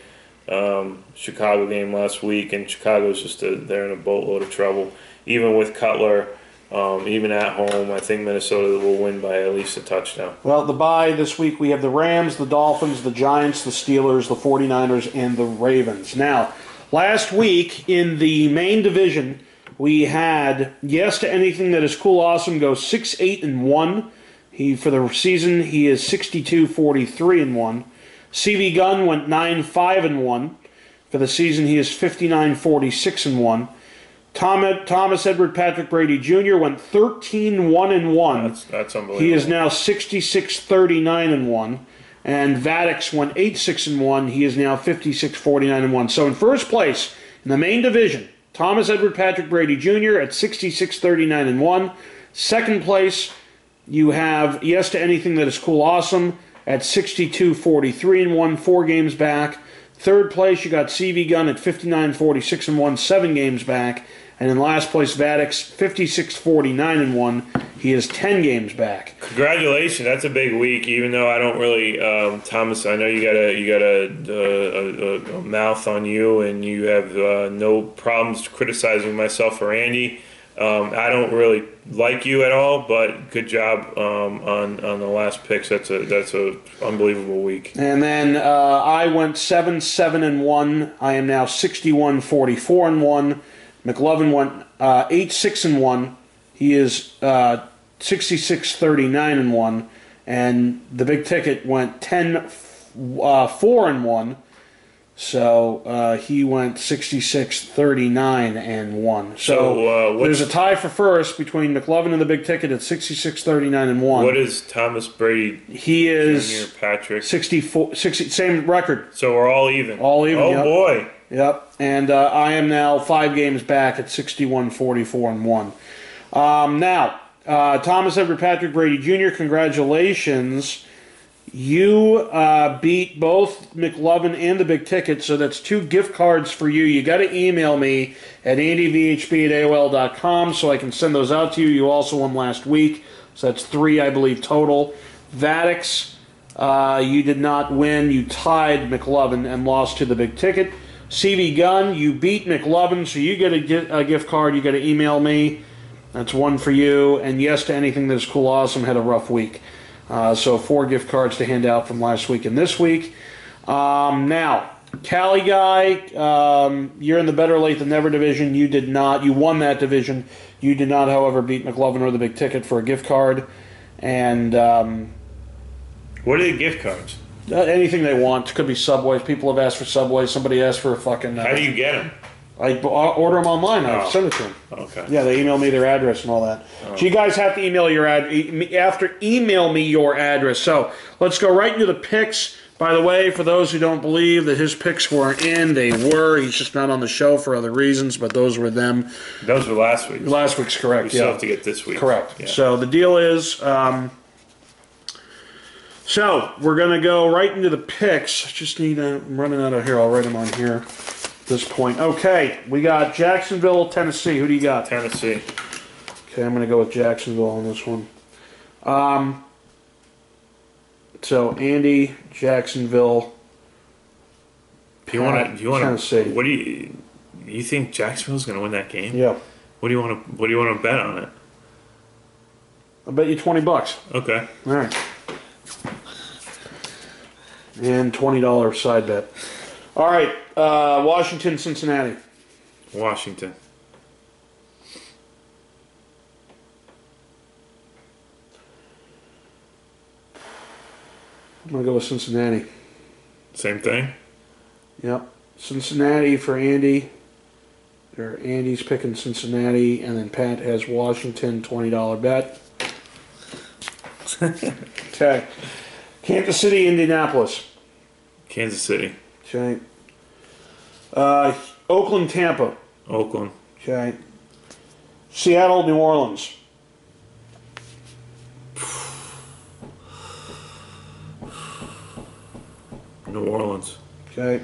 Chicago game last week, and Chicago's just they're in a boatload of trouble. Even with Cutler, even at home, I think Minnesota will win by at least a touchdown. Well, the bye this week, we have the Rams, the Dolphins, the Giants, the Steelers, the 49ers, and the Ravens. Now, last week in the main division, we had Yes to Anything That Is Cool Awesome go 6-8-1. For the season, he is 62-43-1. CV Gunn went 9-5-1. For the season, he is 59-46-1. Thomas Edward Patrick Brady Jr. went 13-1-1. That's unbelievable. He is now 66-39-1. And Vadix went 8-6-1. He is now 56-49-1. So in first place in the main division, Thomas Edward Patrick Brady Jr. at 66-39-1. Second place, you have Yes to Anything That Is Cool Awesome at 62-43-1, 4 games back. Third place, you got CV Gunn at 59-46-1, 7 games back. And in last place, Vadix, 56-49-1. He is 10 games back. Congratulations! That's a big week. Even though I don't really, Thomas, I know you got a mouth on you, and you have no problems criticizing myself or Andy. I don't really like you at all, but good job on the last picks. That's a unbelievable week. And then I went 7-7-1. I am now 61-44-1. Mclovin went 8-6-1. He is 66-39-1. And the big ticket went 10-4-1. So he went 66-39-1. So there's a tie for first between McLovin and the big ticket at 66-39-1. What is Thomas Brady? He is Junior, Patrick 60, same record. So we're all even. All even. Oh yep. boy. Yep. And I am now 5 games back at 61-44-1. Now, Thomas Edward Patrick Brady Jr. Congratulations. You beat both McLovin and the big ticket, so that's 2 gift cards for you. You got to email me at andyvhb@aol.com so I can send those out to you. You also won last week, so that's 3, I believe, total. Vadix, you did not win. You tied McLovin and lost to the big ticket. CV Gunn, you beat McLovin, so you get a gift card. You got to email me. That's 1 for you. And yes to anything that's cool, awesome. Had a rough week. So 4 gift cards to hand out from last week and this week. Now, Cali guy, you're in the better late than never division. You did not. You won that division. You did not, however, beat McLovin or the big ticket for a gift card. And what are the gift cards? Anything they want. Could be Subways. People have asked for Subways. Somebody asked for a fucking... How do you get them? I order them online. I send it to them. Okay. Yeah, they email me their address and all that. So you guys have to email your email me your address. So let's go right into the picks. By the way, for those who don't believe that his picks weren't in, they were. He's just not on the show for other reasons, but those were them. Those were last week's. Last week's, correct. We still have to get this week. Correct. Yeah. So the deal is, so we're going to go right into the picks. I just need I'm running out of here. I'll write them on here. This point. Okay, we got Jacksonville, Tennessee. Who do you got? Tennessee. Okay, I'm going to go with Jacksonville on this one. So Andy, Jacksonville. Do you want Tennessee? What do you think Jacksonville's going to win that game? Yeah. What do you want to bet on it? I'll bet you $20. Okay. All right. And $20 side bet. All right, Washington, Cincinnati. Washington. I'm going to go with Cincinnati. Same thing? Yep. Cincinnati for Andy. Andy's picking Cincinnati, and then Pat has Washington, $20 bet. Okay. Kansas City, Indianapolis. Kansas City. Okay. Oakland, Tampa. Oakland. Okay. Seattle, New Orleans. New Orleans. Okay.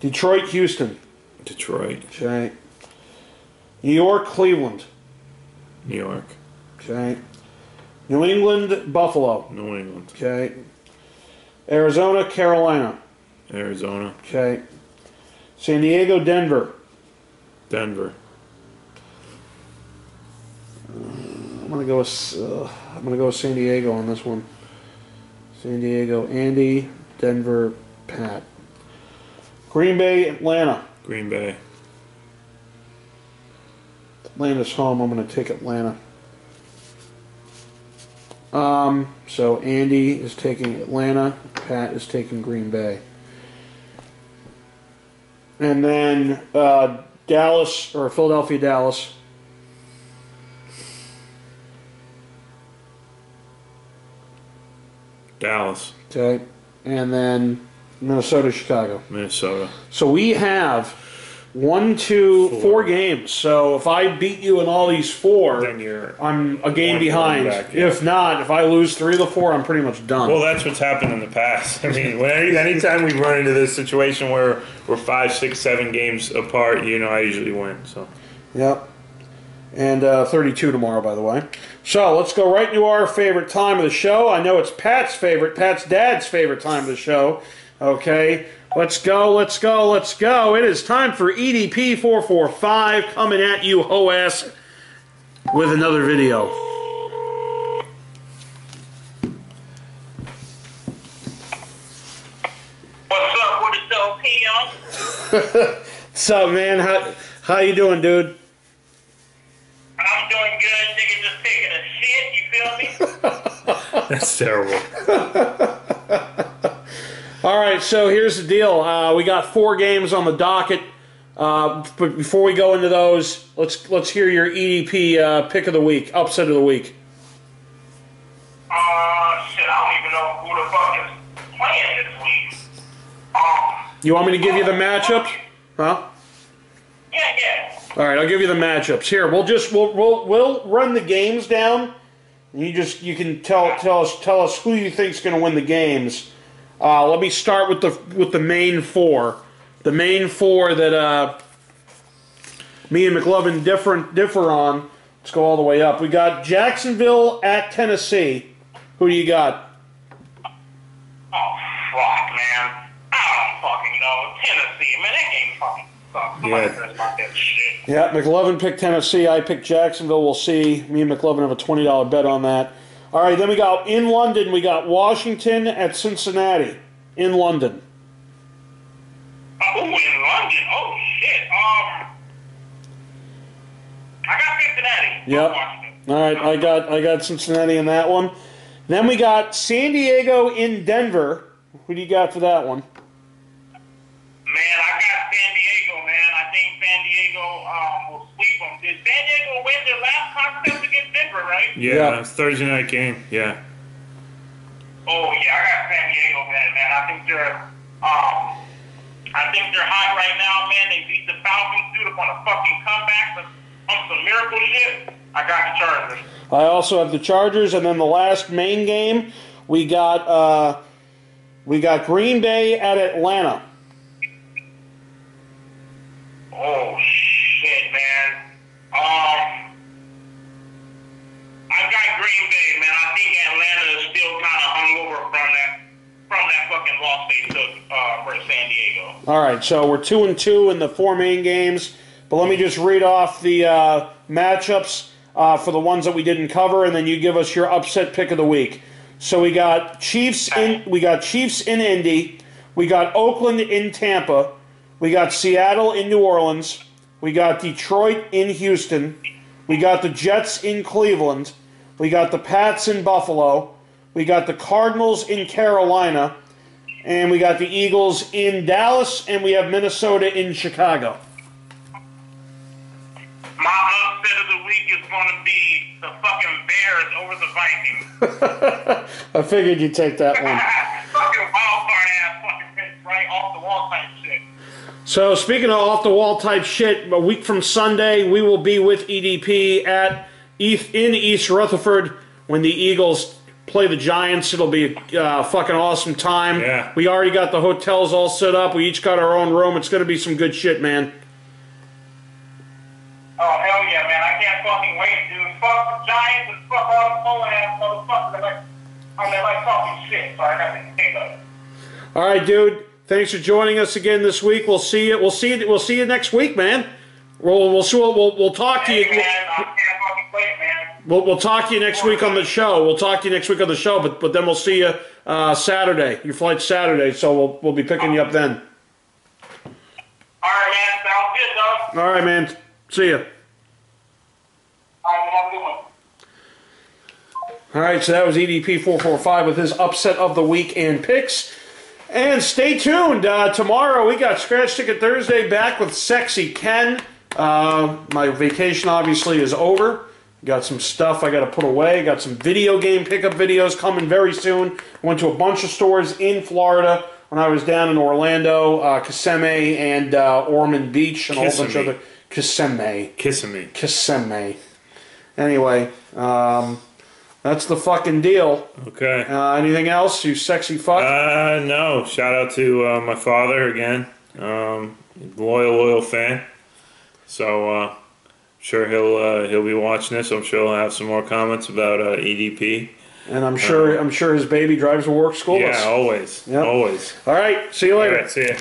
Detroit, Houston. Detroit. Okay. New York, Cleveland. New York. Okay. New England, Buffalo. New England. Okay. Arizona, Carolina. Arizona. Okay. San Diego, Denver. Denver. I'm gonna go with San Diego on this one. San Diego, Andy. Denver, Pat. Green Bay, Atlanta. Green Bay. Atlanta's home. I'm gonna take Atlanta. So Andy is taking Atlanta. Pat is taking Green Bay. And then Dallas, or Philadelphia, Dallas. Dallas. Okay. And then Minnesota, Chicago. Minnesota. So we have 4 games. So if I beat you in all these 4, then I'm a game behind. Back, yeah. If not, if I lose 3 of the 4, I'm pretty much done. Well, that's what's happened in the past. I mean, anytime we run into this situation where we're 5, 6, 7 games apart, I usually win. So. Yep. And 32 tomorrow, by the way. So let's go right into our favorite time of the show. I know it's Pat's dad's favorite time of the show. Okay. Let's go. It is time for EDP445 coming at you, ho-ass. with another video. What's up with the dope, Peon? What's up, man? How you doing, dude? I'm doing good. Nigga just taking a shit. You feel me? That's terrible. All right, so here's the deal. We got 4 games on the docket. But before we go into those, let's hear your EDP pick of the week, upset of the week. Shit, I don't even know who the fuck is playing this week. You want me to give you the matchups? Huh? Yeah. All right, I'll give you the matchups. Here, we'll run the games down. And you can tell us who you think's going to win the games. Let me start with the main 4. The main 4 that me and Mclovin differ on. Let's go all the way up. We got Jacksonville at Tennessee. Who do you got? Oh, fuck, man. I don't fucking know. Tennessee, man, that game fucking sucks. Somebody says about that shit. Yeah, Mclovin picked Tennessee. I picked Jacksonville. We'll see. Me and Mclovin have a $20 bet on that. All right, then we got in London. We got Washington at Cincinnati. In London. Oh, in London? Oh, shit. I got Cincinnati. Yep. All right, I got Cincinnati in that one. Then we got San Diego in Denver. Who do you got for that one? Man, I got San Diego, man. I think San Diego will sweep them. Did San Diego win their last contest against Denver, right? Yeah, it's Thursday night game. Yeah. Oh yeah, I got San Diego, man. I think they're hot right now, man. They beat the Falcons, dude, up on a fucking comeback on some miracle shit. I got the Chargers. I also have the Chargers, and then the last main game we got Green Bay at Atlanta. Oh shit, man. I got Green Bay, man. I think Atlanta is still kind of hungover from that fucking loss they took for San Diego. All right, so we're 2-2 in the 4 main games, but let me just read off the matchups for the ones that we didn't cover, and then you give us your upset pick of the week. So we got Chiefs in Indy, we got Oakland in Tampa, we got Seattle in New Orleans, we got Detroit in Houston, we got the Jets in Cleveland, we got the Pats in Buffalo, we got the Cardinals in Carolina, and we got the Eagles in Dallas, and we have Minnesota in Chicago. My upset of the week is going to be the fucking Bears over the Vikings. I figured you'd take that one. Fucking wild card ass fucking pitch, right off the wall type shit. So speaking of off the wall type shit, a week from Sunday we will be with EDP in East Rutherford when the Eagles play the Giants. It'll be a fucking awesome time. Yeah. We already got the hotels all set up. We each got our own room. It's going to be some good shit, man. Oh, hell yeah, man. I can't fucking wait, dude. Fuck the Giants and fuck all the Poland ass motherfuckers that like talking shit, so I got to take up. All right, dude. Thanks for joining us again this week. We'll see you. We'll see you next week, man. We'll talk to you. Man, I can't fucking wait, man. We'll talk to you next week on the show. But then we'll see you Saturday. Your flight's Saturday, so we'll be picking you up then. All right, man. Sounds good, dog. All right, man. See ya. All right, have a good one. All right, so that was EDP445 with his upset of the week and picks. And stay tuned. Tomorrow we got Scratch Ticket Thursday back with Sexy Ken. My vacation obviously is over. Got some stuff I got to put away. Got some video game pickup videos coming very soon. Went to a bunch of stores in Florida when I was down in Orlando, Kissimmee, and Ormond Beach, and a whole bunch of other... Kissimmee. Anyway, that's the fucking deal. Okay. Anything else, you sexy fuck? No. Shout out to my father again. Loyal fan. So sure he'll be watching this. I'm sure he'll have some more comments about EDP. And I'm sure his baby drives a work school bus. Yeah, always. Yep. Always. All right. See you later. All right, see ya.